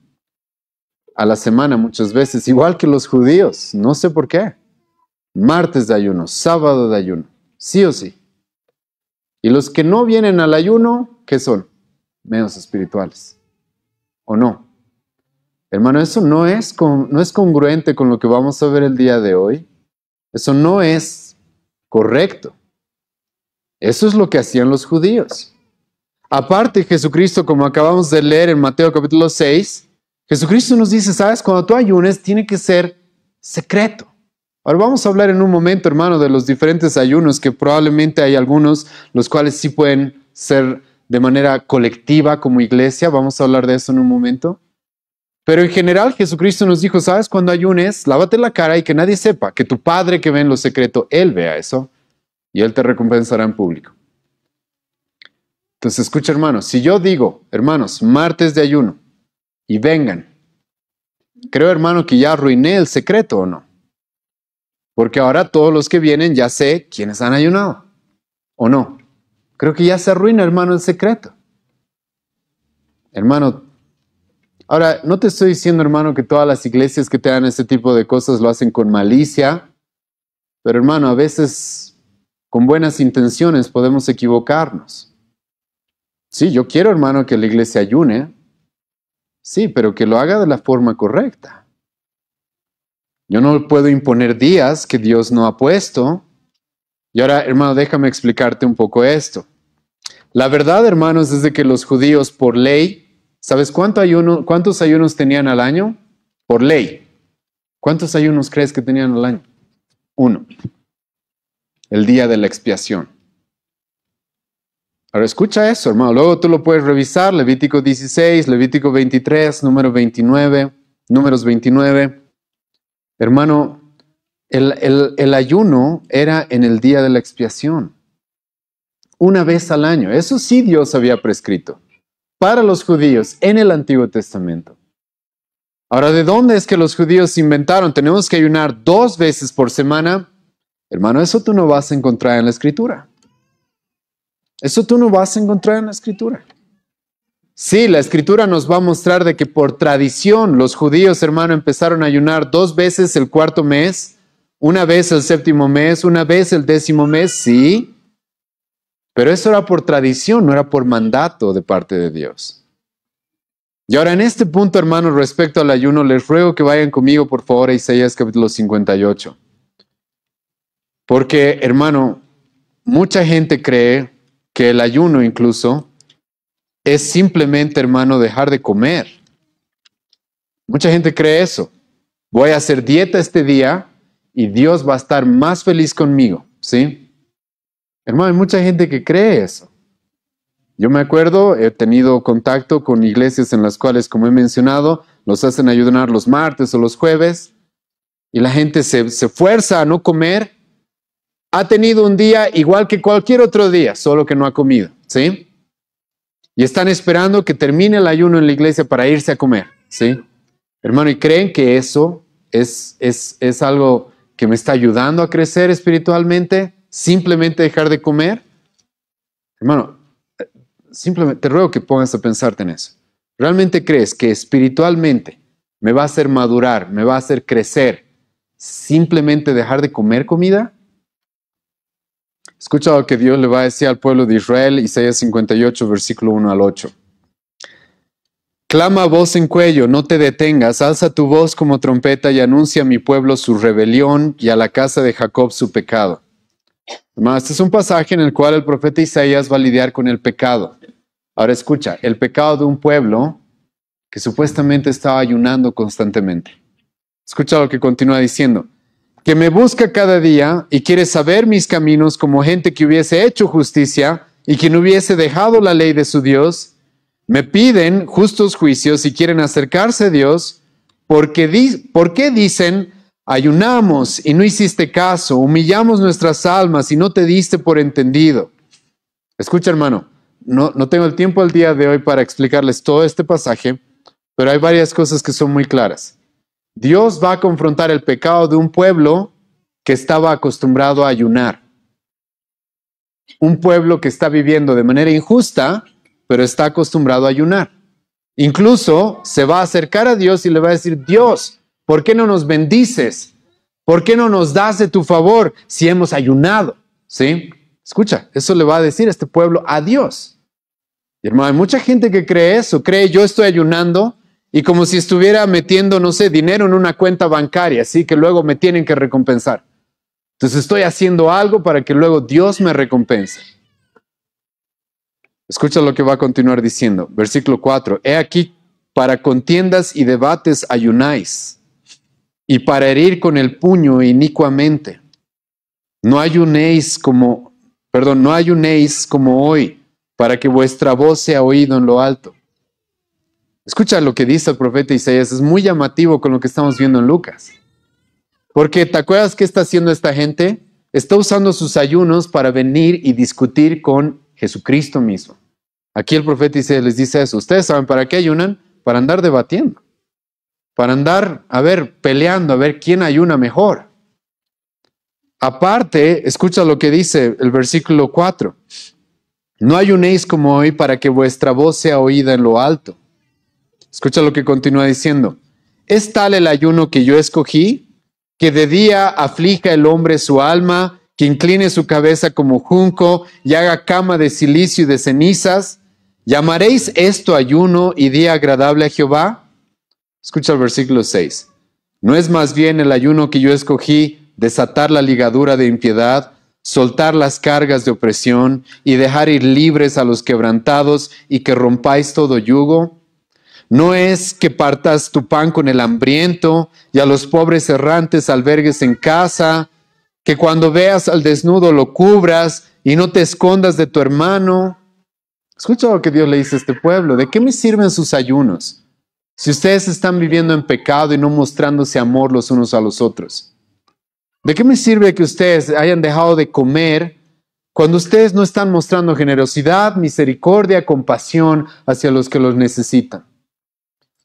Speaker 1: a la semana muchas veces, igual que los judíos, no sé por qué. Martes de ayuno, sábado de ayuno, sí o sí. Y los que no vienen al ayuno, ¿qué son? Medios espirituales, ¿o no? Hermano, eso no es congruente con lo que vamos a ver el día de hoy. Eso no es correcto. Eso es lo que hacían los judíos. Aparte, Jesucristo, como acabamos de leer en Mateo capítulo 6, Jesucristo nos dice, ¿sabes? Cuando tú ayunes, tiene que ser secreto. Ahora vamos a hablar en un momento, hermano, de los diferentes ayunos, que probablemente hay algunos, los cuales sí pueden ser de manera colectiva como iglesia. Vamos a hablar de eso en un momento. Pero en general, Jesucristo nos dijo, ¿sabes? Cuando ayunes, lávate la cara y que nadie sepa, que tu Padre que ve en lo secreto, Él vea eso y Él te recompensará en público. Entonces, escucha, hermanos, si yo digo, hermanos, martes de ayuno, y vengan, creo, hermano, que ya arruiné el secreto, ¿o no? Porque ahora todos los que vienen ya sé quiénes han ayunado, ¿o no? Creo que ya se arruina, hermano, el secreto. Hermano, ahora, no te estoy diciendo, hermano, que todas las iglesias que te dan este tipo de cosas lo hacen con malicia, pero, hermano, a veces con buenas intenciones podemos equivocarnos. Sí, yo quiero, hermano, que la iglesia ayune, sí, pero que lo haga de la forma correcta. Yo no puedo imponer días que Dios no ha puesto. Y ahora, hermano, déjame explicarte un poco esto. La verdad, hermanos, es de que los judíos por ley, ¿sabes cuántos ayunos tenían al año? Por ley. ¿Cuántos ayunos crees que tenían al año? 1. El día de la expiación. Ahora escucha eso, hermano. Luego tú lo puedes revisar. Levítico 16, Levítico 23, Números 29. Hermano, el ayuno era en el día de la expiación. Una vez al año. Eso sí Dios había prescrito para los judíos en el Antiguo Testamento. Ahora, ¿de dónde es que los judíos inventaron? Tenemos que ayunar 2 veces por semana. Hermano, eso tú no vas a encontrar en la Escritura. Eso tú no vas a encontrar en la Escritura. Sí, la Escritura nos va a mostrar de que por tradición los judíos, hermano, empezaron a ayunar 2 veces el 4º mes, 1 vez el 7º mes, 1 vez el 10º mes, sí. Pero eso era por tradición, no era por mandato de parte de Dios. Y ahora en este punto, hermanos, respecto al ayuno, les ruego que vayan conmigo, por favor, a Isaías capítulo 58. Porque, hermano, mucha gente cree que el ayuno incluso es simplemente, hermano, dejar de comer. Mucha gente cree eso. Voy a hacer dieta este día y Dios va a estar más feliz conmigo, ¿sí? Hermano, hay mucha gente que cree eso. Yo me acuerdo, he tenido contacto con iglesias en las cuales, como he mencionado, los hacen ayunar los martes o los jueves y la gente se fuerza a no comer. Ha tenido un día igual que cualquier otro día, solo que no ha comido, ¿sí? Y están esperando que termine el ayuno en la iglesia para irse a comer, ¿sí? Hermano, ¿y creen que eso es algo que me está ayudando a crecer espiritualmente? ¿Simplemente dejar de comer? Hermano, simplemente te ruego que pongas a pensarte en eso. ¿Realmente crees que espiritualmente me va a hacer madurar, me va a hacer crecer, simplemente dejar de comer comida? Escucha lo que Dios le va a decir al pueblo de Israel, Isaías 58, versículo 1 al 8. Clama a voz en cuello, no te detengas, alza tu voz como trompeta y anuncia a mi pueblo su rebelión y a la casa de Jacob su pecado. Además, este es un pasaje en el cual el profeta Isaías va a lidiar con el pecado. Ahora escucha, el pecado de un pueblo que supuestamente estaba ayunando constantemente. Escucha lo que continúa diciendo. Que me busca cada día y quiere saber mis caminos como gente que hubiese hecho justicia y que no hubiese dejado la ley de su Dios. Me piden justos juicios y quieren acercarse a Dios. ¿Por qué dicen, ayunamos y no hiciste caso, humillamos nuestras almas y no te diste por entendido? Escucha, hermano, no tengo el tiempo al día de hoy para explicarles todo este pasaje, pero hay varias cosas que son muy claras. Dios va a confrontar el pecado de un pueblo que estaba acostumbrado a ayunar. Un pueblo que está viviendo de manera injusta, pero está acostumbrado a ayunar. Incluso se va a acercar a Dios y le va a decir, Dios, ¿por qué no nos bendices? ¿Por qué no nos das de tu favor si hemos ayunado? ¿Sí? Escucha, eso le va a decir este pueblo a Dios. Y hermano, hay mucha gente que cree eso, cree yo estoy ayunando y como si estuviera metiendo, no sé, dinero en una cuenta bancaria, así que luego me tienen que recompensar. Entonces estoy haciendo algo para que luego Dios me recompense. Escucha lo que va a continuar diciendo. Versículo 4. He aquí, para contiendas y debates ayunáis, y para herir con el puño inicuamente. No ayunéis como hoy, para que vuestra voz sea oída en lo alto. Escucha lo que dice el profeta Isaías, es muy llamativo con lo que estamos viendo en Lucas. Porque ¿te acuerdas qué está haciendo esta gente? Está usando sus ayunos para venir y discutir con Jesucristo mismo. Aquí el profeta Isaías les dice eso. ¿Ustedes saben para qué ayunan? Para andar debatiendo. Para andar, peleando, a ver quién ayuna mejor. Aparte, escucha lo que dice el versículo 4. No ayunéis como hoy para que vuestra voz sea oída en lo alto. Escucha lo que continúa diciendo. ¿Es tal el ayuno que yo escogí, que de día aflija el hombre su alma, que incline su cabeza como junco y haga cama de silicio y de cenizas? ¿Llamaréis esto ayuno y día agradable a Jehová? Escucha el versículo 6. ¿No es más bien el ayuno que yo escogí desatar la ligadura de impiedad, soltar las cargas de opresión y dejar ir libres a los quebrantados y que rompáis todo yugo? ¿No es que partas tu pan con el hambriento y a los pobres errantes albergues en casa, que cuando veas al desnudo lo cubras y no te escondas de tu hermano? Escucha lo que Dios le dice a este pueblo. ¿De qué me sirven sus ayunos si ustedes están viviendo en pecado y no mostrándose amor los unos a los otros? ¿De qué me sirve que ustedes hayan dejado de comer cuando ustedes no están mostrando generosidad, misericordia, compasión hacia los que los necesitan?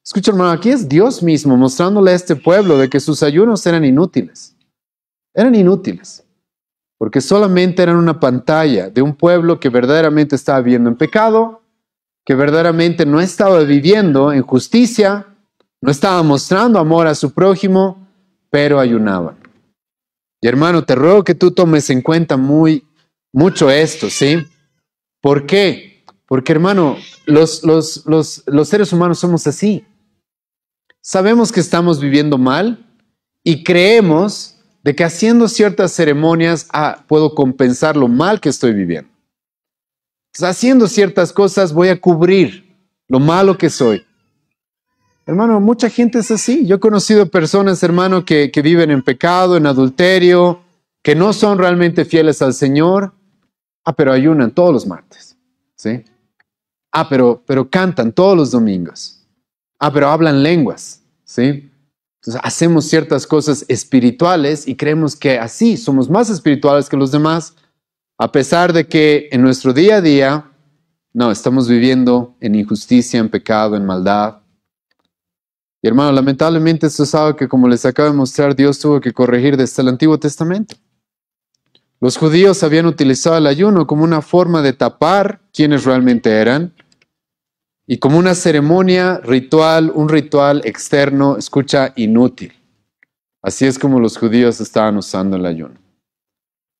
Speaker 1: Escucha, hermano, aquí es Dios mismo mostrándole a este pueblo de que sus ayunos eran inútiles. Eran inútiles, porque solamente eran una pantalla de un pueblo que verdaderamente estaba viviendo en pecado, que verdaderamente no estaba viviendo en justicia, no estaba mostrando amor a su prójimo, pero ayunaban. Y hermano, te ruego que tú tomes en cuenta mucho esto, ¿sí? ¿Por qué? Porque, hermano, los seres humanos somos así. Sabemos que estamos viviendo mal y creemos de que haciendo ciertas ceremonias puedo compensar lo mal que estoy viviendo. Entonces, haciendo ciertas cosas voy a cubrir lo malo que soy. Hermano, mucha gente es así. Yo he conocido personas, hermano, que viven en pecado, en adulterio, que no son realmente fieles al Señor. Pero ayunan todos los martes, ¿sí? Pero cantan todos los domingos. Pero hablan lenguas, ¿sí? Entonces hacemos ciertas cosas espirituales y creemos que así somos más espirituales que los demás, a pesar de que en nuestro día a día, no, estamos viviendo en injusticia, en pecado, en maldad. Y hermano, lamentablemente esto es algo que, como les acabo de mostrar, Dios tuvo que corregir desde el Antiguo Testamento. Los judíos habían utilizado el ayuno como una forma de tapar quiénes realmente eran y como una ceremonia ritual, un ritual externo, escucha, inútil. Así es como los judíos estaban usando el ayuno.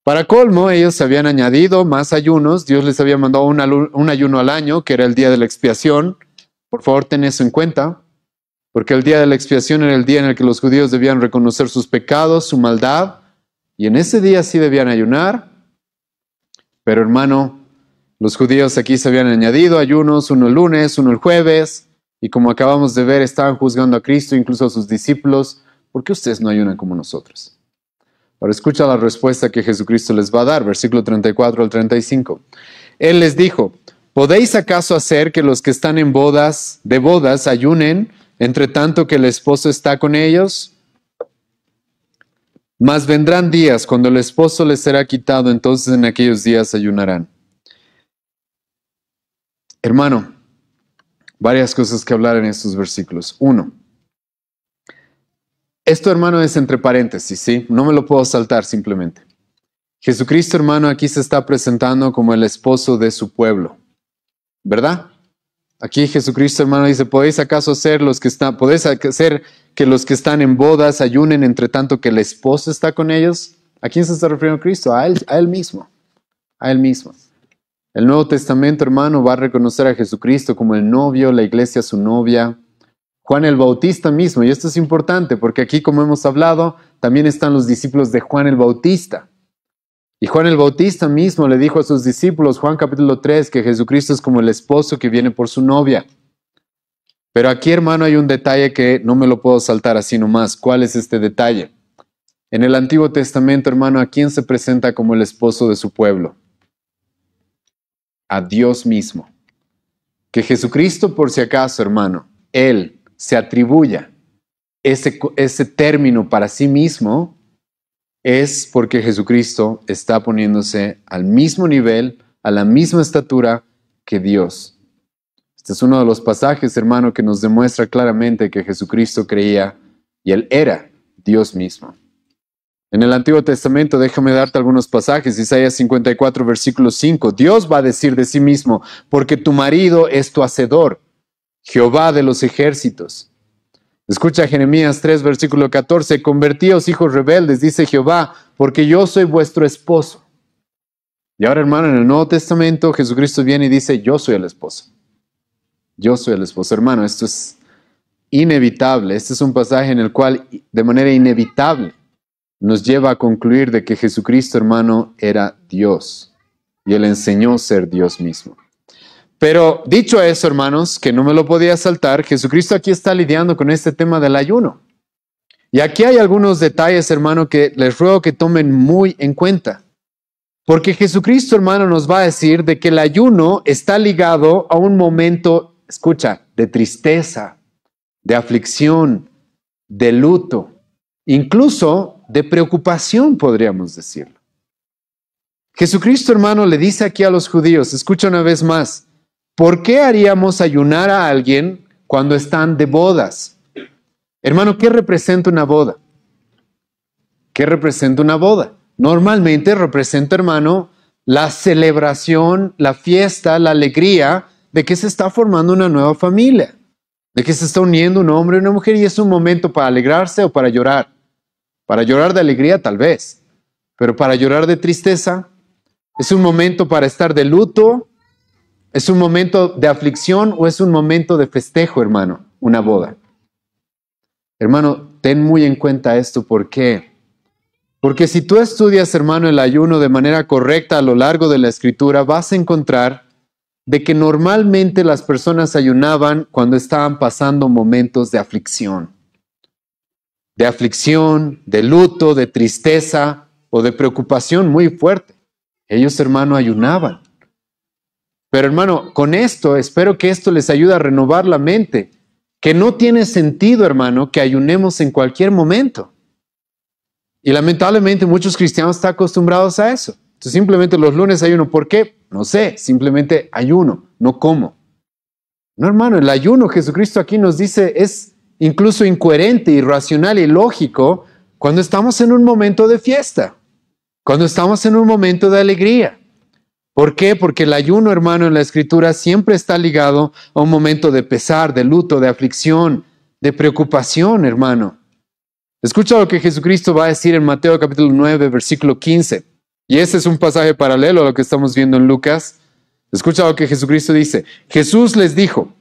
Speaker 1: Para colmo, ellos habían añadido más ayunos. Dios les había mandado un ayuno al año, que era el día de la expiación. Por favor, ten eso en cuenta, porque el día de la expiación era el día en el que los judíos debían reconocer sus pecados, su maldad, y en ese día sí debían ayunar. Pero hermano, los judíos aquí se habían añadido ayunos, uno el lunes, uno el jueves, y como acabamos de ver, estaban juzgando a Cristo, incluso a sus discípulos. ¿Por qué ustedes no ayunan como nosotros? Ahora escucha la respuesta que Jesucristo les va a dar, versículo 34 al 35. Él les dijo, ¿podéis acaso hacer que los que están de bodas ayunen, entre tanto que el esposo está con ellos? Mas vendrán días cuando el esposo les será quitado, entonces en aquellos días ayunarán. Hermano, varias cosas que hablar en estos versículos. Uno, esto, hermano, es entre paréntesis, ¿sí? No me lo puedo saltar simplemente. Jesucristo, hermano, aquí se está presentando como el esposo de su pueblo, ¿verdad? Aquí Jesucristo, hermano, dice, ¿podéis hacer que los que están en bodas ayunen entre tanto que el esposo está con ellos? ¿A quién se está refiriendo Cristo? A él mismo. A él mismo. El Nuevo Testamento, hermano, va a reconocer a Jesucristo como el novio, la iglesia su novia. Juan el Bautista mismo, y esto es importante porque aquí, como hemos hablado, también están los discípulos de Juan el Bautista. Y Juan el Bautista mismo le dijo a sus discípulos, Juan capítulo 3, que Jesucristo es como el esposo que viene por su novia. Pero aquí, hermano, hay un detalle que no me lo puedo saltar así nomás. ¿Cuál es este detalle? En el Antiguo Testamento, hermano, ¿a quién se presenta como el esposo de su pueblo? A Dios mismo. Que Jesucristo, por si acaso, hermano, Él se atribuya ese término para sí mismo, es porque Jesucristo está poniéndose al mismo nivel, a la misma estatura que Dios. Este es uno de los pasajes, hermano, que nos demuestra claramente que Jesucristo creía y Él era Dios mismo. En el Antiguo Testamento, déjame darte algunos pasajes. Isaías 54, versículo 5. Dios va a decir de sí mismo, porque tu marido es tu hacedor, Jehová de los ejércitos. Escucha Jeremías 3, versículo 14. Convertíos, hijos rebeldes, dice Jehová, porque yo soy vuestro esposo. Y ahora, hermano, en el Nuevo Testamento, Jesucristo viene y dice, yo soy el esposo. Yo soy el esposo. Hermano, esto es inevitable. Este es un pasaje en el cual, de manera inevitable, nos lleva a concluir de que Jesucristo, hermano, era Dios. Y Él enseñó a ser Dios mismo. Pero dicho eso, hermanos, que no me lo podía saltar, Jesucristo aquí está lidiando con este tema del ayuno. Y aquí hay algunos detalles, hermano, que les ruego que tomen muy en cuenta. Porque Jesucristo, hermano, nos va a decir de que el ayuno está ligado a un momento, escucha, de tristeza, de aflicción, de luto, incluso de preocupación, podríamos decirlo. Jesucristo, hermano, le dice aquí a los judíos, escucha una vez más, ¿por qué haríamos ayunar a alguien cuando están de bodas? Hermano, ¿qué representa una boda? ¿Qué representa una boda? Normalmente representa, hermano, la celebración, la fiesta, la alegría de que se está formando una nueva familia, de que se está uniendo un hombre y una mujer y es un momento para alegrarse o para llorar. Para llorar de alegría tal vez, pero para llorar de tristeza, es un momento para estar de luto, es un momento de aflicción o es un momento de festejo, hermano, una boda. Hermano, ten muy en cuenta esto, ¿por qué? Porque si tú estudias, hermano, el ayuno de manera correcta a lo largo de la Escritura, vas a encontrar de que normalmente las personas ayunaban cuando estaban pasando momentos de aflicción, de luto, de tristeza o de preocupación muy fuerte. Ellos, hermano, ayunaban. Pero, hermano, con esto, espero que esto les ayude a renovar la mente, que no tiene sentido, hermano, que ayunemos en cualquier momento. Y lamentablemente muchos cristianos están acostumbrados a eso. Entonces simplemente los lunes ayuno. ¿Por qué? No sé, simplemente ayuno, no como. No, hermano, el ayuno, Jesucristo aquí nos dice, es incluso incoherente, irracional y lógico cuando estamos en un momento de fiesta. Cuando estamos en un momento de alegría. ¿Por qué? Porque el ayuno, hermano, en la Escritura siempre está ligado a un momento de pesar, de luto, de aflicción, de preocupación, hermano. Escucha lo que Jesucristo va a decir en Mateo capítulo 9, versículo 15. Y ese es un pasaje paralelo a lo que estamos viendo en Lucas. Escucha lo que Jesucristo dice. Jesús les dijo,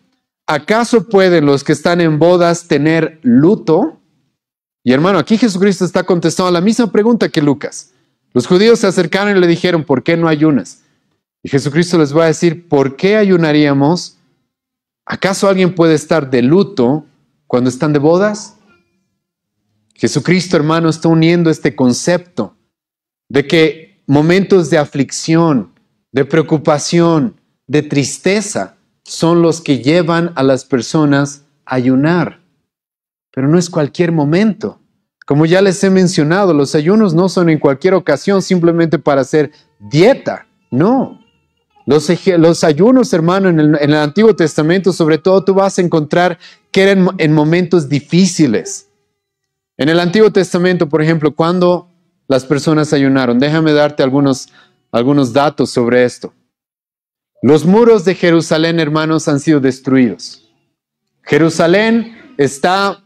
Speaker 1: ¿acaso pueden los que están en bodas tener luto? Y hermano, aquí Jesucristo está contestando la misma pregunta que Lucas. Los judíos se acercaron y le dijeron, ¿por qué no ayunas? Y Jesucristo les va a decir, ¿por qué ayunaríamos? ¿Acaso alguien puede estar de luto cuando están de bodas? Jesucristo, hermano, está uniendo este concepto de que momentos de aflicción, de preocupación, de tristeza, son los que llevan a las personas a ayunar. Pero no es cualquier momento. Como ya les he mencionado, los ayunos no son en cualquier ocasión simplemente para hacer dieta, no. Los ayunos, hermano, en el Antiguo Testamento, sobre todo, tú vas a encontrar que eran en momentos difíciles. En el Antiguo Testamento, por ejemplo, cuando las personas ayunaron, déjame darte algunos datos sobre esto. Los muros de Jerusalén, hermanos, han sido destruidos. Jerusalén está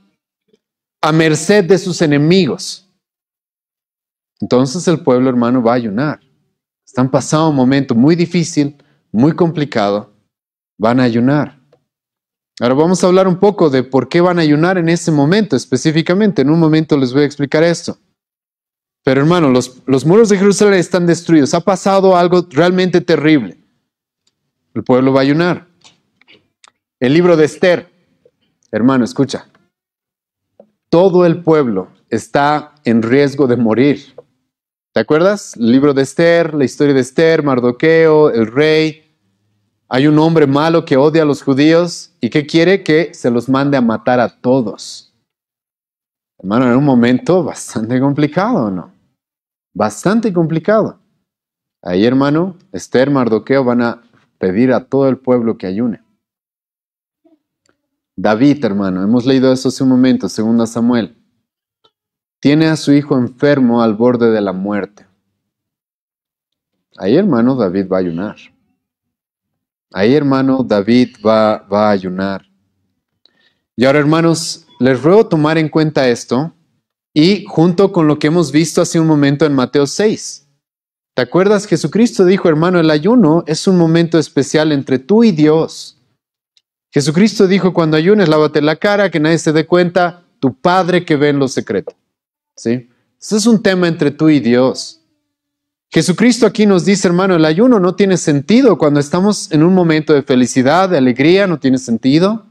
Speaker 1: a merced de sus enemigos. Entonces el pueblo, hermano, va a ayunar. Están pasando un momento muy difícil, muy complicado. Van a ayunar. Ahora vamos a hablar un poco de por qué van a ayunar en ese momento específicamente. En un momento les voy a explicar esto. Pero hermano, los muros de Jerusalén están destruidos. Ha pasado algo realmente terrible. El pueblo va a ayunar. El libro de Esther. Hermano, escucha. Todo el pueblo está en riesgo de morir. ¿Te acuerdas? El libro de Esther, la historia de Esther, Mardoqueo, el rey. Hay un hombre malo que odia a los judíos y que quiere que se los mande a matar a todos. Hermano, en un momento bastante complicado, ¿no? Bastante complicado. Ahí, hermano, Esther, Mardoqueo van a pedir a todo el pueblo que ayune. David, hermano, hemos leído eso hace un momento, 2 Samuel. Tiene a su hijo enfermo al borde de la muerte. Ahí, hermano, David va a ayunar. Ahí, hermano, David va a ayunar. Y ahora, hermanos, les ruego tomar en cuenta esto y junto con lo que hemos visto hace un momento en Mateo 6. ¿Te acuerdas? Jesucristo dijo, hermano, el ayuno es un momento especial entre tú y Dios. Jesucristo dijo, cuando ayunes, lávate la cara, que nadie se dé cuenta, tu Padre que ve en lo secreto. ¿Sí? Ese es un tema entre tú y Dios. Jesucristo aquí nos dice, hermano, el ayuno no tiene sentido cuando estamos en un momento de felicidad, de alegría, no tiene sentido.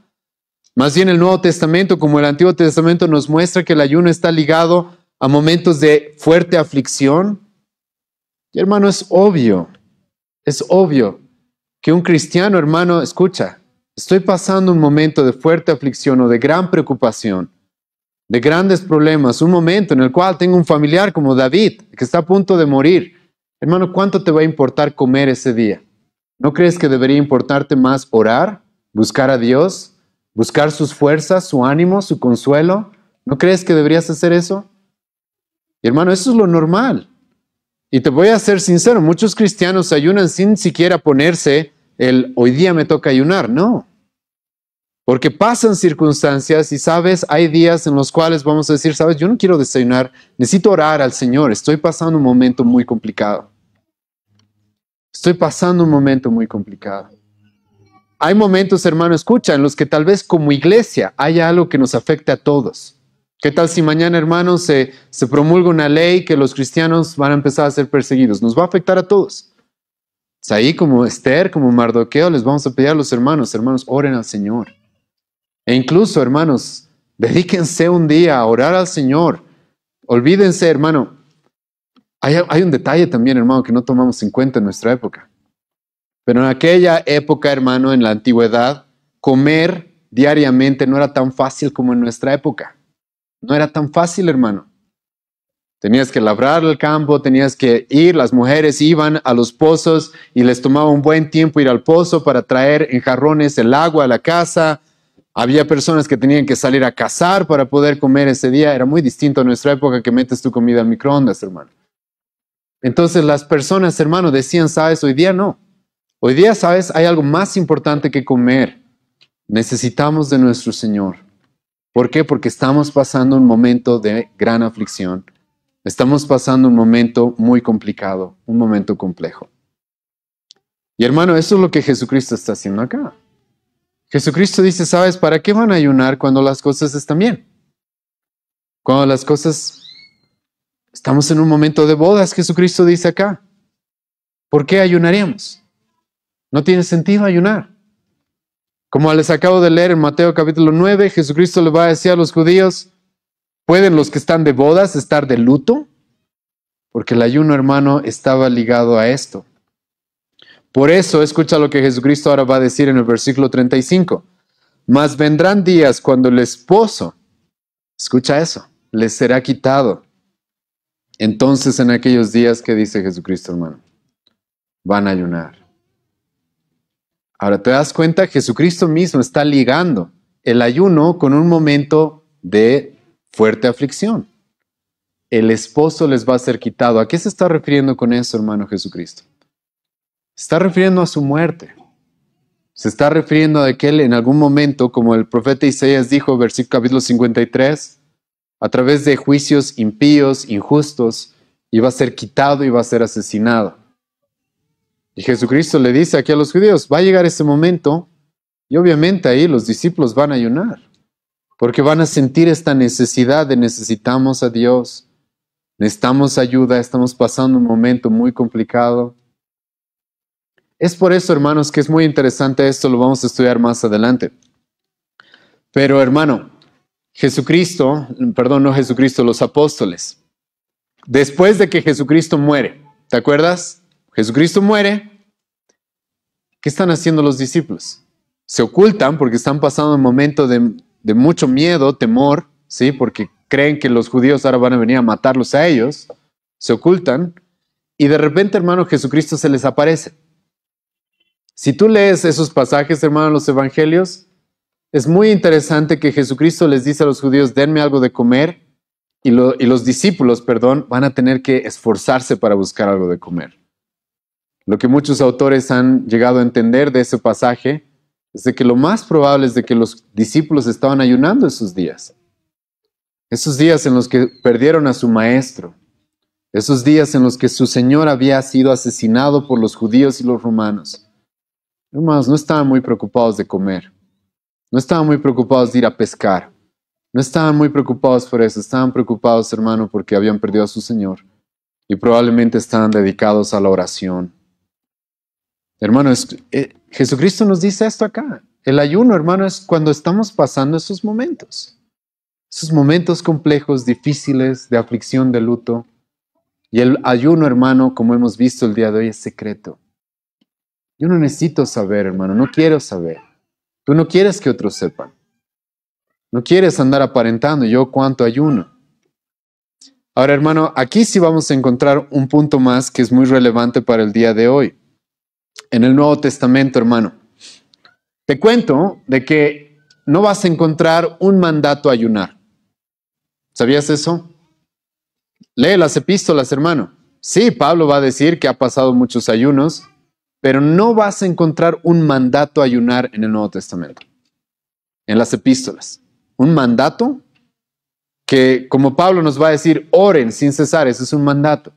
Speaker 1: Más bien el Nuevo Testamento, como el Antiguo Testamento, nos muestra que el ayuno está ligado a momentos de fuerte aflicción. Y hermano, es obvio que un cristiano, hermano, escucha, estoy pasando un momento de fuerte aflicción o de gran preocupación, de grandes problemas, un momento en el cual tengo un familiar como David, que está a punto de morir. Hermano, ¿cuánto te va a importar comer ese día? ¿No crees que debería importarte más orar, buscar a Dios, buscar sus fuerzas, su ánimo, su consuelo? ¿No crees que deberías hacer eso? Y hermano, eso es lo normal. Y te voy a ser sincero, muchos cristianos ayunan sin siquiera ponerse hoy día me toca ayunar. No. Porque pasan circunstancias y sabes, hay días en los cuales vamos a decir, sabes, yo no quiero desayunar, necesito orar al Señor, estoy pasando un momento muy complicado. Estoy pasando un momento muy complicado. Hay momentos, hermano, escucha, en los que tal vez como iglesia haya algo que nos afecte a todos. ¿Qué tal si mañana, hermano, se promulga una ley que los cristianos van a empezar a ser perseguidos? Nos va a afectar a todos. Ahí como Esther, como Mardoqueo, les vamos a pedir a los hermanos, oren al Señor. E incluso, hermanos, dedíquense un día a orar al Señor. Olvídense, hermano. Hay un detalle también, hermano, que no tomamos en cuenta en nuestra época. Pero en aquella época, hermano, en la antigüedad, comer diariamente no era tan fácil como en nuestra época. No era tan fácil, hermano. Tenías que labrar el campo, tenías que ir, las mujeres iban a los pozos y les tomaba un buen tiempo ir al pozo para traer en jarrones el agua a la casa. Había personas que tenían que salir a cazar para poder comer ese día. Era muy distinto a nuestra época que metes tu comida al microondas, hermano. Entonces las personas, hermano, decían, ¿sabes? Hoy día no. Hoy día, ¿sabes? Hay algo más importante que comer. Necesitamos de nuestro Señor. ¿Por qué? Porque estamos pasando un momento de gran aflicción. Estamos pasando un momento muy complicado, un momento complejo. Y hermano, eso es lo que Jesucristo está haciendo acá. Jesucristo dice, ¿sabes? ¿Para qué van a ayunar cuando las cosas están bien? Cuando las cosas... Estamos en un momento de bodas, Jesucristo dice acá. ¿Por qué ayunaríamos? No tiene sentido ayunar. Como les acabo de leer en Mateo capítulo 9, Jesucristo le va a decir a los judíos, ¿pueden los que están de bodas estar de luto? Porque el ayuno, hermano, estaba ligado a esto. Por eso, escucha lo que Jesucristo ahora va a decir en el versículo 35. Mas vendrán días cuando el esposo, escucha eso, les será quitado. Entonces en aquellos días, ¿qué dice Jesucristo, hermano? Van a ayunar. Ahora, ¿te das cuenta? Jesucristo mismo está ligando el ayuno con un momento de fuerte aflicción. El esposo les va a ser quitado. ¿A qué se está refiriendo con eso, hermano Jesucristo? Se está refiriendo a su muerte. Se está refiriendo a que él en algún momento, como el profeta Isaías dijo, versículo capítulo 53, a través de juicios impíos, injustos, iba a ser quitado y iba a ser asesinado. Y Jesucristo le dice aquí a los judíos, va a llegar ese momento y obviamente ahí los discípulos van a ayunar, porque van a sentir esta necesidad de necesitamos a Dios, necesitamos ayuda, estamos pasando un momento muy complicado. Es por eso, hermanos, que es muy interesante esto, lo vamos a estudiar más adelante. Pero hermano, los apóstoles, después de que Jesucristo muere, ¿te acuerdas? Jesucristo muere. ¿Qué están haciendo los discípulos? Se ocultan porque están pasando un momento de mucho miedo, temor, ¿sí? Porque creen que los judíos ahora van a venir a matarlos a ellos. Se ocultan y de repente, hermano, Jesucristo se les aparece. Si tú lees esos pasajes, hermano, en los evangelios, es muy interesante que Jesucristo les dice a los judíos, denme algo de comer, y los discípulos, van a tener que esforzarse para buscar algo de comer. Lo que muchos autores han llegado a entender de ese pasaje es de que lo más probable es de que los discípulos estaban ayunando esos días en los que perdieron a su maestro, esos días en los que su Señor había sido asesinado por los judíos y los romanos. Hermanos, no estaban muy preocupados de comer, no estaban muy preocupados de ir a pescar, no estaban muy preocupados por eso, estaban preocupados, hermano, porque habían perdido a su Señor y probablemente estaban dedicados a la oración. Hermano, Jesucristo nos dice esto acá. El ayuno, hermano, es cuando estamos pasando esos momentos complejos, difíciles, de aflicción, de luto. Y el ayuno, hermano, como hemos visto el día de hoy, es secreto. Yo no necesito saber, hermano, no quiero saber. Tú no quieres que otros sepan. No quieres andar aparentando yo cuánto ayuno. Ahora, hermano, aquí sí vamos a encontrar un punto más que es muy relevante para el día de hoy. En el Nuevo Testamento, hermano, te cuento de que no vas a encontrar un mandato a ayunar. ¿Sabías eso? Lee las epístolas, hermano. Sí, Pablo va a decir que ha pasado muchos ayunos, pero no vas a encontrar un mandato a ayunar en el Nuevo Testamento. En las epístolas. Un mandato que, como Pablo nos va a decir, oren sin cesar, ese es un mandato.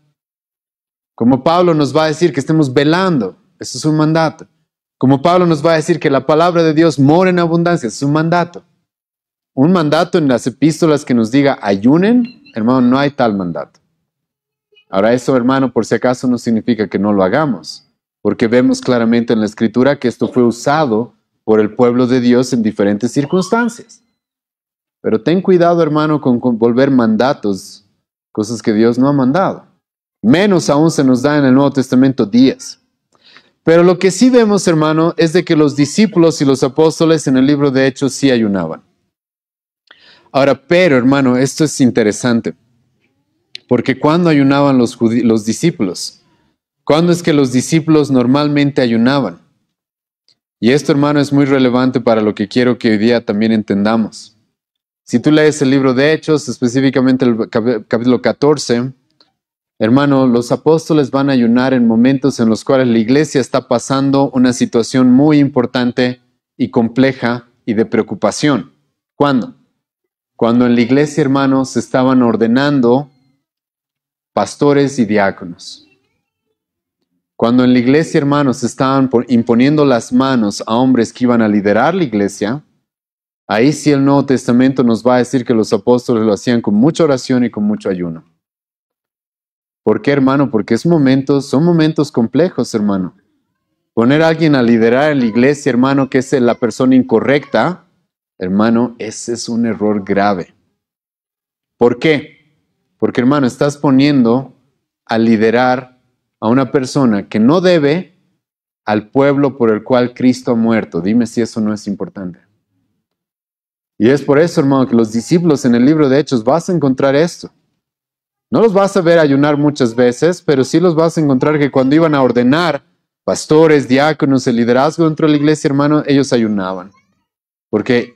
Speaker 1: Como Pablo nos va a decir que estemos velando, eso es un mandato. Como Pablo nos va a decir que la palabra de Dios mora en abundancia, es un mandato. Un mandato en las epístolas que nos diga ayunen, hermano, no hay tal mandato. Ahora eso, hermano, por si acaso no significa que no lo hagamos, porque vemos claramente en la Escritura que esto fue usado por el pueblo de Dios en diferentes circunstancias. Pero ten cuidado, hermano, con volver mandatos, cosas que Dios no ha mandado. Menos aún se nos da en el Nuevo Testamento días. Pero lo que sí vemos, hermano, es de que los discípulos y los apóstoles en el libro de Hechos sí ayunaban. Ahora, pero, hermano, esto es interesante. Porque ¿cuándo ayunaban los discípulos? ¿Cuándo es que los discípulos normalmente ayunaban? Y esto, hermano, es muy relevante para lo que quiero que hoy día también entendamos. Si tú lees el libro de Hechos, específicamente el capítulo 14, Hermano, los apóstoles van a ayunar en momentos en los cuales la iglesia está pasando una situación muy importante y compleja y de preocupación. ¿Cuándo? Cuando en la iglesia, hermanos, se estaban ordenando pastores y diáconos. Cuando en la iglesia, hermanos, se estaban imponiendo las manos a hombres que iban a liderar la iglesia, ahí sí el Nuevo Testamento nos va a decir que los apóstoles lo hacían con mucha oración y con mucho ayuno. ¿Por qué, hermano? Porque son momentos complejos, hermano. Poner a alguien a liderar en la iglesia, hermano, que es la persona incorrecta, hermano, ese es un error grave. ¿Por qué? Porque, hermano, estás poniendo a liderar a una persona que no debe al pueblo por el cual Cristo ha muerto. Dime si eso no es importante. Y es por eso, hermano, que los discípulos en el libro de Hechos vas a encontrar esto. No los vas a ver ayunar muchas veces, pero sí los vas a encontrar que cuando iban a ordenar pastores, diáconos, el liderazgo dentro de la iglesia, hermano, ellos ayunaban. Porque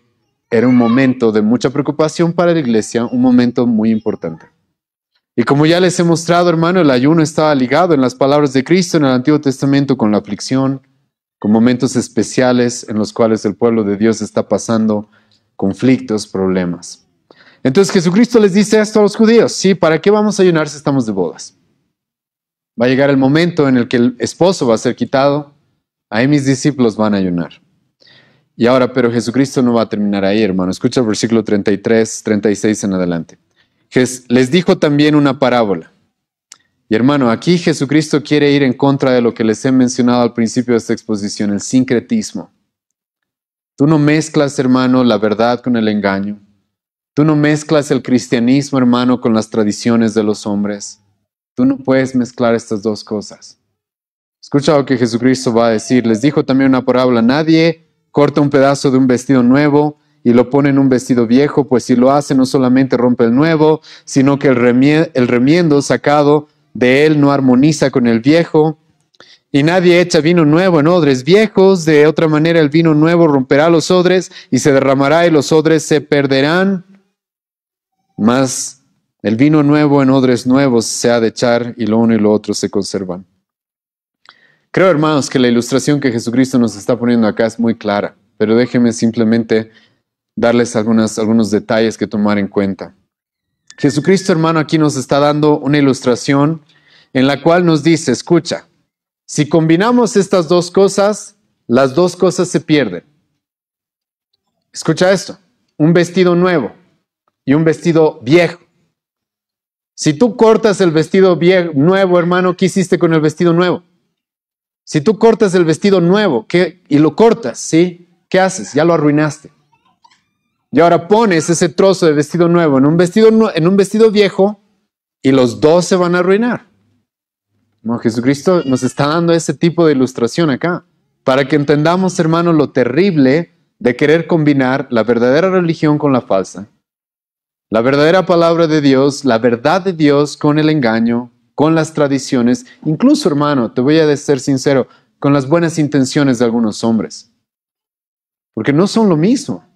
Speaker 1: era un momento de mucha preocupación para la iglesia, un momento muy importante. Y como ya les he mostrado, hermano, el ayuno estaba ligado en las palabras de Cristo en el Antiguo Testamento con la aflicción, con momentos especiales en los cuales el pueblo de Dios está pasando conflictos, problemas. Entonces Jesucristo les dice esto a los judíos: sí, ¿para qué vamos a ayunar si estamos de bodas? Va a llegar el momento en el que el esposo va a ser quitado, ahí mis discípulos van a ayunar. Y ahora, pero Jesucristo no va a terminar ahí, hermano. Escucha el versículo 33, 36 en adelante. Les dijo también una parábola. Y hermano, aquí Jesucristo quiere ir en contra de lo que les he mencionado al principio de esta exposición, el sincretismo. Tú no mezclas, hermano, la verdad con el engaño. Tú no mezclas el cristianismo, hermano, con las tradiciones de los hombres. Tú no puedes mezclar estas dos cosas. Escucha lo que Jesucristo va a decir. Les dijo también una parábola: nadie corta un pedazo de un vestido nuevo y lo pone en un vestido viejo, pues si lo hace no solamente rompe el nuevo, sino que el remiendo sacado de él no armoniza con el viejo. Y nadie echa vino nuevo en odres viejos, de otra manera el vino nuevo romperá los odres y se derramará y los odres se perderán. Mas el vino nuevo en odres nuevos se ha de echar y lo uno y lo otro se conservan. Creo, hermanos, que la ilustración que Jesucristo nos está poniendo acá es muy clara, pero déjenme simplemente darles algunos detalles que tomar en cuenta. Jesucristo, hermano, aquí nos está dando una ilustración en la cual nos dice: escucha, si combinamos estas dos cosas, las dos cosas se pierden. Escucha esto: un vestido nuevo y un vestido viejo. Si tú cortas el vestido nuevo, hermano, ¿qué hiciste con el vestido nuevo? Si tú cortas el vestido nuevo y lo cortas, ¿sí? ¿Qué haces? Ya lo arruinaste. Y ahora pones ese trozo de vestido nuevo en un vestido viejo y los dos se van a arruinar. No, Jesucristo nos está dando ese tipo de ilustración acá, para que entendamos, hermano, lo terrible de querer combinar la verdadera religión con la falsa, la verdadera palabra de Dios, la verdad de Dios con el engaño, con las tradiciones, incluso, hermano, te voy a ser sincero, con las buenas intenciones de algunos hombres, porque no son lo mismo.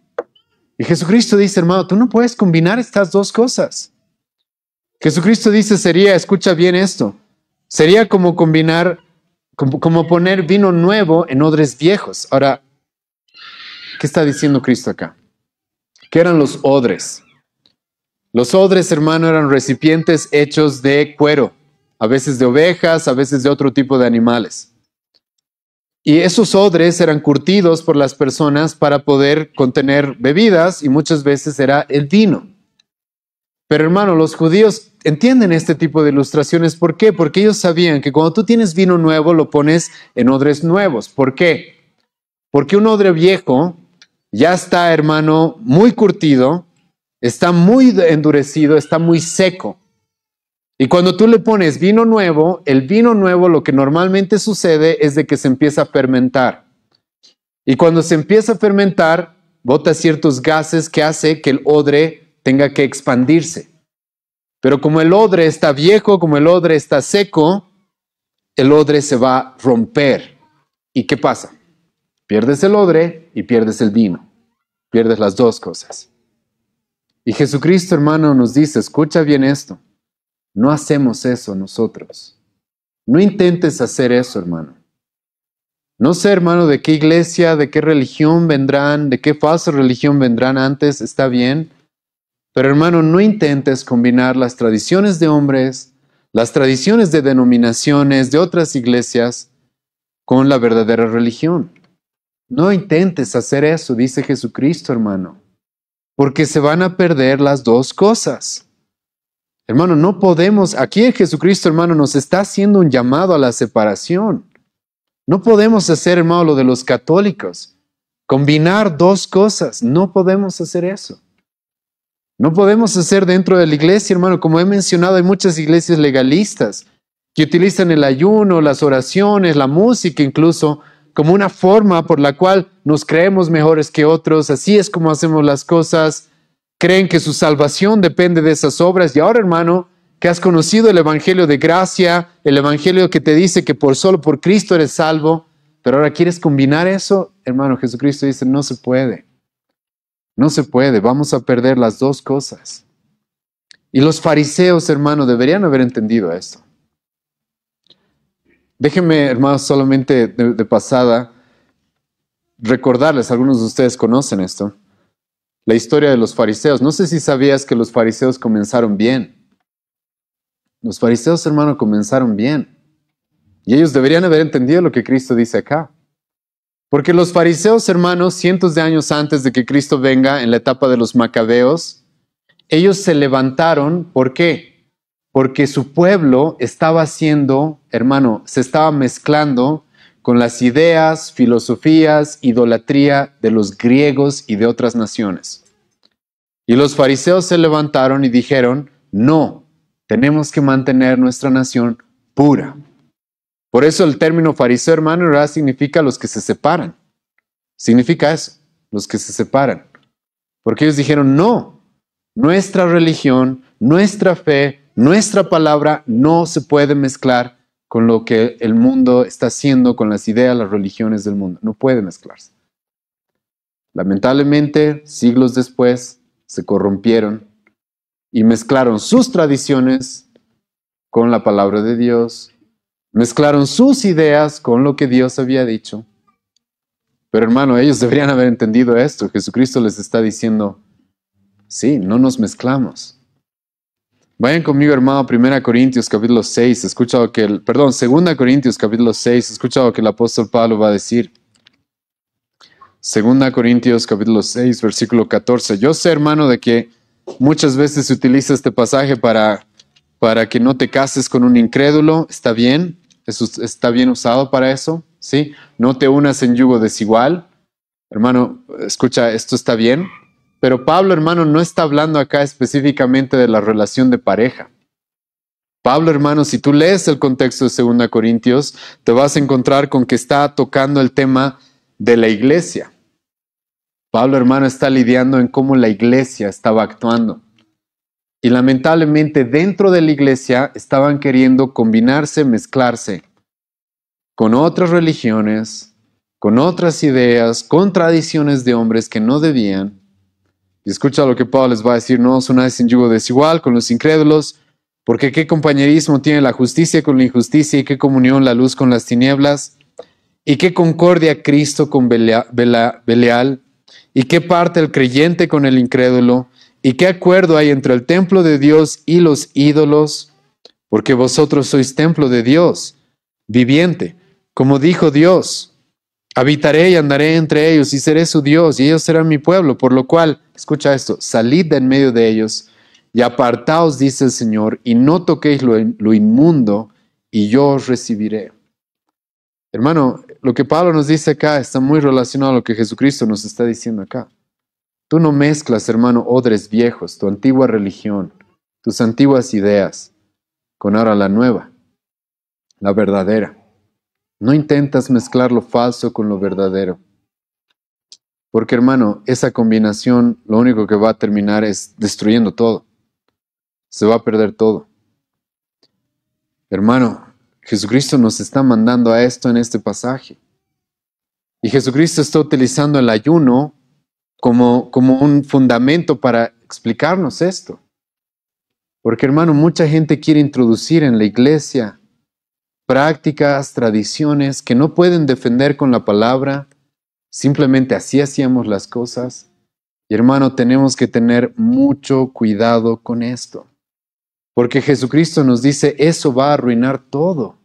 Speaker 1: Y Jesucristo dice, hermano, tú no puedes combinar estas dos cosas. Jesucristo dice, escucha bien esto, sería como combinar, como poner vino nuevo en odres viejos. Ahora, ¿qué está diciendo Cristo acá? ¿Qué eran los odres? Los odres, hermano, eran recipientes hechos de cuero, a veces de ovejas, a veces de otro tipo de animales. Y esos odres eran curtidos por las personas para poder contener bebidas, y muchas veces era el vino. Pero, hermano, los judíos entienden este tipo de ilustraciones. ¿Por qué? Porque ellos sabían que cuando tú tienes vino nuevo, lo pones en odres nuevos. ¿Por qué? Porque un odre viejo ya está, hermano, muy curtido, está muy endurecido, está muy seco. Y cuando tú le pones vino nuevo, el vino nuevo lo que normalmente sucede es de que se empieza a fermentar. Y cuando se empieza a fermentar, bota ciertos gases que hace que el odre tenga que expandirse. Pero como el odre está viejo, como el odre está seco, el odre se va a romper. ¿Y qué pasa? Pierdes el odre y pierdes el vino. Pierdes las dos cosas. Y Jesucristo, hermano, nos dice, escucha bien esto. No hacemos eso nosotros. No intentes hacer eso, hermano. No sé, hermano, de qué iglesia, de qué religión vendrán, de qué falsa religión vendrán antes, está bien. Pero hermano, no intentes combinar las tradiciones de hombres, las tradiciones de denominaciones, de otras iglesias, con la verdadera religión. No intentes hacer eso, dice Jesucristo, hermano, porque se van a perder las dos cosas. Hermano, no podemos, aquí en Jesucristo, hermano, nos está haciendo un llamado a la separación. No podemos hacer, hermano, lo de los católicos, combinar dos cosas, no podemos hacer eso. No podemos hacer dentro de la iglesia, hermano, como he mencionado, hay muchas iglesias legalistas que utilizan el ayuno, las oraciones, la música incluso, como una forma por la cual nos creemos mejores que otros, así es como hacemos las cosas, creen que su salvación depende de esas obras. Y ahora, hermano, que has conocido el evangelio de gracia, el evangelio que te dice que solo por Cristo eres salvo, pero ahora quieres combinar eso, hermano, Jesucristo dice, no se puede. No se puede, vamos a perder las dos cosas. Y los fariseos, hermano, deberían haber entendido esto. Déjenme, hermanos, solamente de pasada recordarles, algunos de ustedes conocen esto, la historia de los fariseos. No sé si sabías que los fariseos comenzaron bien. Los fariseos, hermano, comenzaron bien. Y ellos deberían haber entendido lo que Cristo dice acá. Porque los fariseos, hermanos, cientos de años antes de que Cristo venga, en la etapa de los macabeos, ellos se levantaron, ¿por qué? Porque su pueblo estaba haciendo, hermano, se estaba mezclando con las ideas, filosofías, idolatría de los griegos y de otras naciones. Y los fariseos se levantaron y dijeron, no, tenemos que mantener nuestra nación pura. Por eso el término fariseo, hermano, en realidad significa los que se separan. Significa eso, los que se separan. Porque ellos dijeron, no, nuestra religión, nuestra fe, nuestra palabra no se puede mezclar con lo que el mundo está haciendo, con las ideas, las religiones del mundo. No puede mezclarse. Lamentablemente, siglos después, se corrompieron y mezclaron sus tradiciones con la palabra de Dios, mezclaron sus ideas con lo que Dios había dicho. Pero hermano, ellos deberían haber entendido esto. Jesucristo les está diciendo, sí, no nos mezclamos. Vayan conmigo, hermano, 1 Corintios capítulo 6, 2 Corintios capítulo 6, escucha lo que el apóstol Pablo va a decir. 2 Corintios capítulo 6, versículo 14. Yo sé, hermano, de que muchas veces se utiliza este pasaje para que no te cases con un incrédulo. Está bien, eso está bien usado para eso, ¿sí? No te unas en yugo desigual. Hermano, escucha, esto está bien. Pero Pablo, hermano, no está hablando acá específicamente de la relación de pareja. Pablo, hermano, si tú lees el contexto de 2 Corintios, te vas a encontrar con que está tocando el tema de la iglesia. Pablo, hermano, está lidiando en cómo la iglesia estaba actuando. Y lamentablemente dentro de la iglesia estaban queriendo combinarse, mezclarse con otras religiones, con otras ideas, con tradiciones de hombres que no debían. Y escucha lo que Pablo les va a decir, no os unáis en yugo desigual con los incrédulos, porque qué compañerismo tiene la justicia con la injusticia, y qué comunión la luz con las tinieblas, y qué concordia Cristo con Belial, y qué parte el creyente con el incrédulo, y qué acuerdo hay entre el templo de Dios y los ídolos, porque vosotros sois templo de Dios, viviente, como dijo Dios. Habitaré y andaré entre ellos y seré su Dios y ellos serán mi pueblo, por lo cual, escucha esto, salid de en medio de ellos y apartaos, dice el Señor, y no toquéis lo inmundo y yo os recibiré. Hermano, lo que Pablo nos dice acá está muy relacionado a lo que Jesucristo nos está diciendo acá. Tú no mezclas, hermano, odres viejos, tu antigua religión, tus antiguas ideas, con ahora la nueva, la verdadera. No intentas mezclar lo falso con lo verdadero. Porque, hermano, esa combinación lo único que va a terminar es destruyendo todo. Se va a perder todo. Hermano, Jesucristo nos está mandando a esto en este pasaje. Y Jesucristo está utilizando el ayuno como un fundamento para explicarnos esto. Porque, hermano, mucha gente quiere introducir en la iglesia prácticas, tradiciones que no pueden defender con la palabra. Simplemente así hacíamos las cosas. Y, hermano, tenemos que tener mucho cuidado con esto. Porque Jesucristo nos dice, eso va a arruinar todo.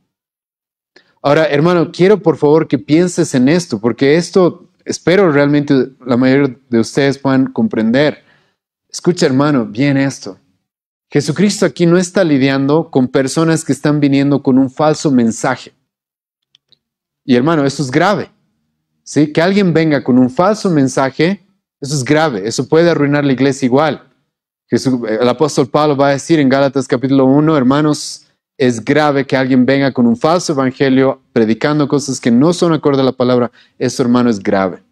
Speaker 1: Ahora, hermano, quiero por favor que pienses en esto, porque esto espero realmente la mayoría de ustedes puedan comprender. Escucha, hermano, bien esto. Jesucristo aquí no está lidiando con personas que están viniendo con un falso mensaje. Y hermano, eso es grave. ¿Sí? Que alguien venga con un falso mensaje, eso es grave. Eso puede arruinar la iglesia igual. El apóstol Pablo va a decir en Gálatas capítulo 1, hermanos, es grave que alguien venga con un falso evangelio predicando cosas que no son acorde a la palabra. Eso, hermano, es grave.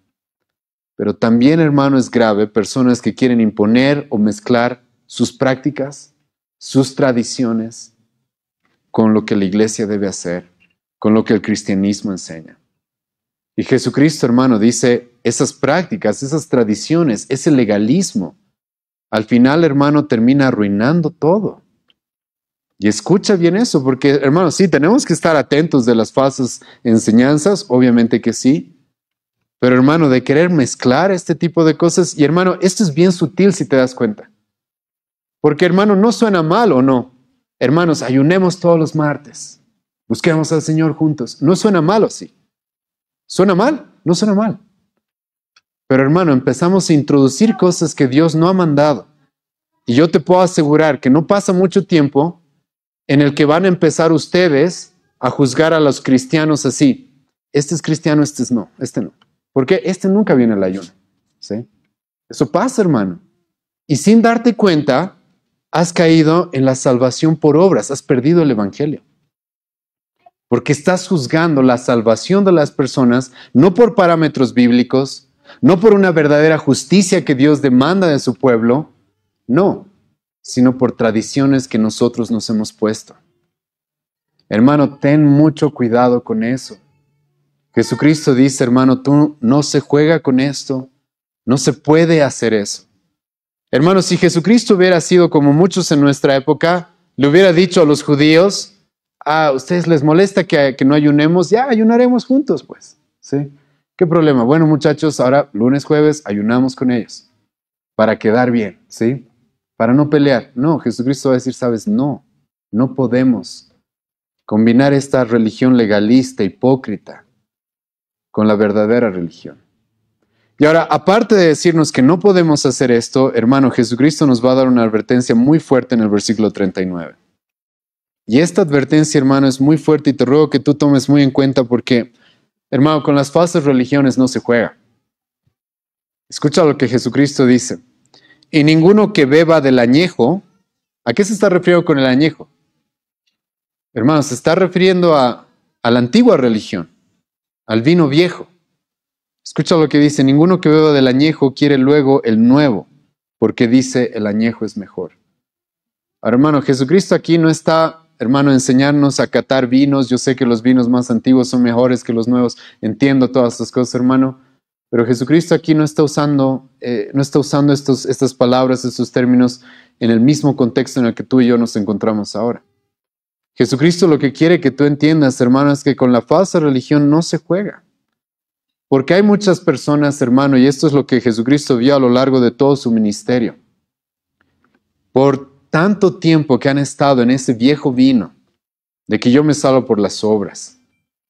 Speaker 1: Pero también, hermano, es grave personas que quieren imponer o mezclar sus prácticas, sus tradiciones con lo que la iglesia debe hacer, con lo que el cristianismo enseña. Y Jesucristo, hermano, dice, esas prácticas, esas tradiciones, ese legalismo, al final, hermano, termina arruinando todo. Y escucha bien eso, porque, hermano, sí, tenemos que estar atentos de las falsas enseñanzas, obviamente que sí, pero, hermano, de querer mezclar este tipo de cosas, y, hermano, esto es bien sutil si te das cuenta. Porque, hermano, no suena mal o no. Hermanos, ayunemos todos los martes, busquemos al Señor juntos. No suena mal o sí. ¿Suena mal? No suena mal. Pero, hermano, empezamos a introducir cosas que Dios no ha mandado. Y yo te puedo asegurar que no pasa mucho tiempo en el que van a empezar ustedes a juzgar a los cristianos así. Este es cristiano, este es no, este no. Porque este nunca viene al ayuno. ¿Sí? Eso pasa, hermano. Y sin darte cuenta, has caído en la salvación por obras, has perdido el evangelio. Porque estás juzgando la salvación de las personas no por parámetros bíblicos, no por una verdadera justicia que Dios demanda de su pueblo, no, sino por tradiciones que nosotros nos hemos puesto. Hermano, ten mucho cuidado con eso. Jesucristo dice, hermano, tú no se juega con esto, no se puede hacer eso. Hermano, si Jesucristo hubiera sido como muchos en nuestra época, le hubiera dicho a los judíos, ¿a ustedes les molesta que no ayunemos? Ya, ayunaremos juntos, pues. ¿Sí? ¿Qué problema? Bueno, muchachos, ahora lunes, jueves, ayunamos con ellos para quedar bien, ¿sí? Para no pelear. No, Jesucristo va a decir, ¿sabes? No podemos combinar esta religión legalista, hipócrita, con la verdadera religión. Y ahora, aparte de decirnos que no podemos hacer esto, hermano, Jesucristo nos va a dar una advertencia muy fuerte en el versículo 39. Y esta advertencia, hermano, es muy fuerte y te ruego que tú tomes muy en cuenta porque, hermano, con las falsas religiones no se juega. Escucha lo que Jesucristo dice. Y ninguno que beba del añejo, ¿a qué se está refiriendo con el añejo? Hermano, se está refiriendo a la antigua religión, al vino viejo. Escucha lo que dice, ninguno que beba del añejo quiere luego el nuevo, porque dice el añejo es mejor. Ahora, hermano, Jesucristo aquí no está, hermano, a enseñarnos a catar vinos. Yo sé que los vinos más antiguos son mejores que los nuevos, entiendo todas estas cosas, hermano, pero Jesucristo aquí no está usando estas palabras, estos términos en el mismo contexto en el que tú y yo nos encontramos ahora. Jesucristo lo que quiere que tú entiendas, hermano, es que con la falsa religión no se juega. Porque hay muchas personas, hermano, y esto es lo que Jesucristo vio a lo largo de todo su ministerio. Por tanto tiempo que han estado en ese viejo vino, de que yo me salvo por las obras,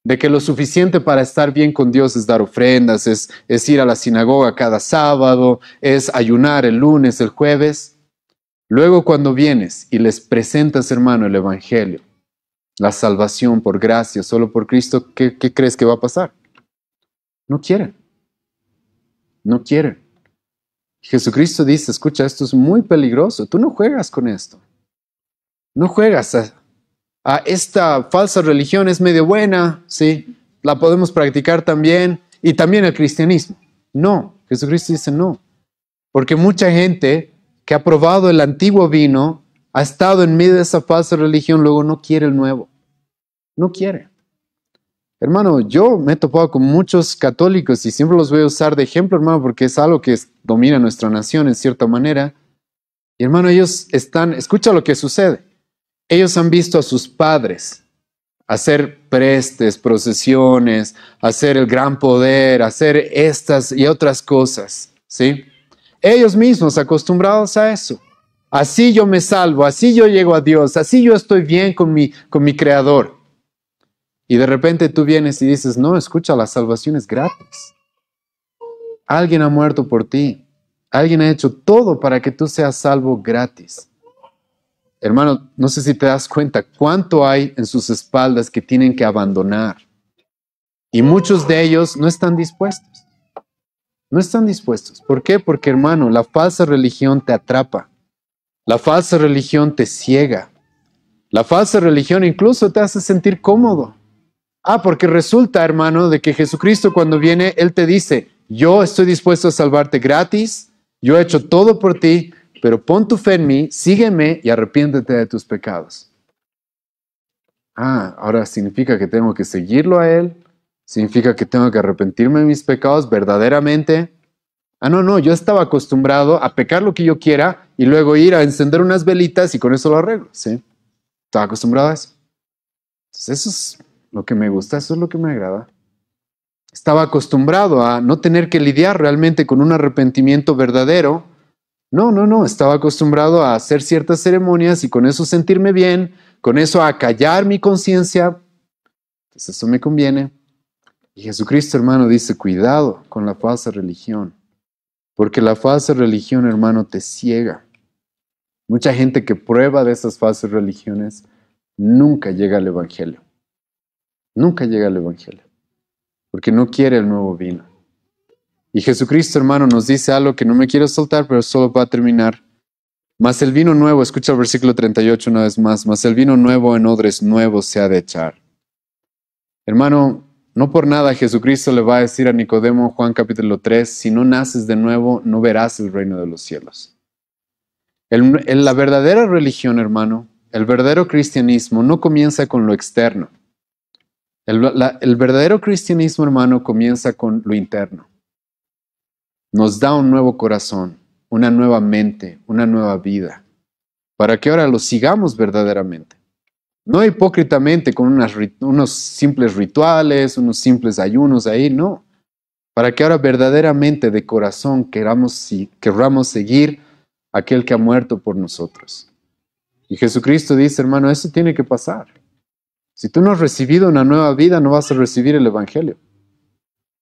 Speaker 1: de que lo suficiente para estar bien con Dios es dar ofrendas, es ir a la sinagoga cada sábado, es ayunar el lunes, el jueves. Luego cuando vienes y les presentas, hermano, el evangelio, la salvación por gracia, solo por Cristo, ¿qué crees que va a pasar? No quieren. No quieren. Jesucristo dice, escucha, esto es muy peligroso. Tú no juegas con esto. No juegas a esta falsa religión, es medio buena, ¿sí? La podemos practicar también. Y también el cristianismo. No, Jesucristo dice no. Porque mucha gente que ha probado el antiguo vino, ha estado en medio de esa falsa religión, luego no quiere el nuevo. No quiere. Hermano, yo me he topado con muchos católicos y siempre los voy a usar de ejemplo, hermano, porque es algo que domina nuestra nación en cierta manera. Y hermano, escucha lo que sucede. Ellos han visto a sus padres hacer prestes, procesiones, hacer el gran poder, hacer estas y otras cosas, ¿sí? Ellos mismos acostumbrados a eso. Así yo me salvo, así yo llego a Dios, así yo estoy bien con mi Creador. Y de repente tú vienes y dices, no, escucha, la salvación es gratis. Alguien ha muerto por ti. Alguien ha hecho todo para que tú seas salvo gratis. Hermano, no sé si te das cuenta cuánto hay en sus espaldas que tienen que abandonar. Y muchos de ellos no están dispuestos. No están dispuestos. ¿Por qué? Porque, hermano, la falsa religión te atrapa. La falsa religión te ciega. La falsa religión incluso te hace sentir cómodo. Porque resulta, hermano, de que Jesucristo cuando viene, Él te dice, yo estoy dispuesto a salvarte gratis, yo he hecho todo por ti, pero pon tu fe en mí, sígueme y arrepiéntete de tus pecados. Ahora significa que tengo que seguirlo a Él, significa que tengo que arrepentirme de mis pecados verdaderamente. No, yo estaba acostumbrado a pecar lo que yo quiera y luego ir a encender unas velitas y con eso lo arreglo, ¿sí? Estaba acostumbrado a eso. Entonces eso es lo que me gusta, eso es lo que me agrada. Estaba acostumbrado a no tener que lidiar realmente con un arrepentimiento verdadero. No, estaba acostumbrado a hacer ciertas ceremonias y con eso sentirme bien, con eso acallar mi conciencia. Entonces eso me conviene. Y Jesucristo, hermano, dice, cuidado con la falsa religión, porque la falsa religión, hermano, te ciega. Mucha gente que prueba de esas falsas religiones nunca llega al Evangelio. Nunca llega al Evangelio, porque no quiere el nuevo vino. Y Jesucristo, hermano, nos dice algo que no me quiero soltar, pero solo para terminar. Mas el vino nuevo, escucha el versículo 38 una vez más, mas el vino nuevo en odres nuevos se ha de echar. Hermano, no por nada Jesucristo le va a decir a Nicodemo en Juan capítulo 3, si no naces de nuevo, no verás el reino de los cielos. La verdadera religión, hermano, el verdadero cristianismo no comienza con lo externo. El verdadero cristianismo, hermano, comienza con lo interno. Nos da un nuevo corazón, una nueva mente, una nueva vida, para que ahora lo sigamos verdaderamente. No hipócritamente con unos simples rituales, unos simples ayunos ahí, no. Para que ahora verdaderamente de corazón querramos seguir a aquel que ha muerto por nosotros. Y Jesucristo dice, hermano, eso tiene que pasar. Si tú no has recibido una nueva vida, no vas a recibir el Evangelio.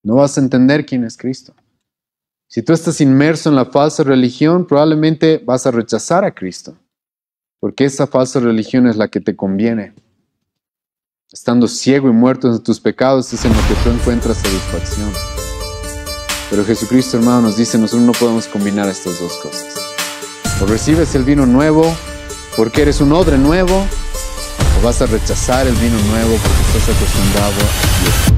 Speaker 1: No vas a entender quién es Cristo. Si tú estás inmerso en la falsa religión, probablemente vas a rechazar a Cristo, porque esa falsa religión es la que te conviene. Estando ciego y muerto en tus pecados es en lo que tú encuentras satisfacción. Pero Jesucristo, hermano, nos dice, nosotros no podemos combinar estas dos cosas. O recibes el vino nuevo porque eres un odre nuevo, o vas a rechazar el vino nuevo porque estás acostumbrado a Dios.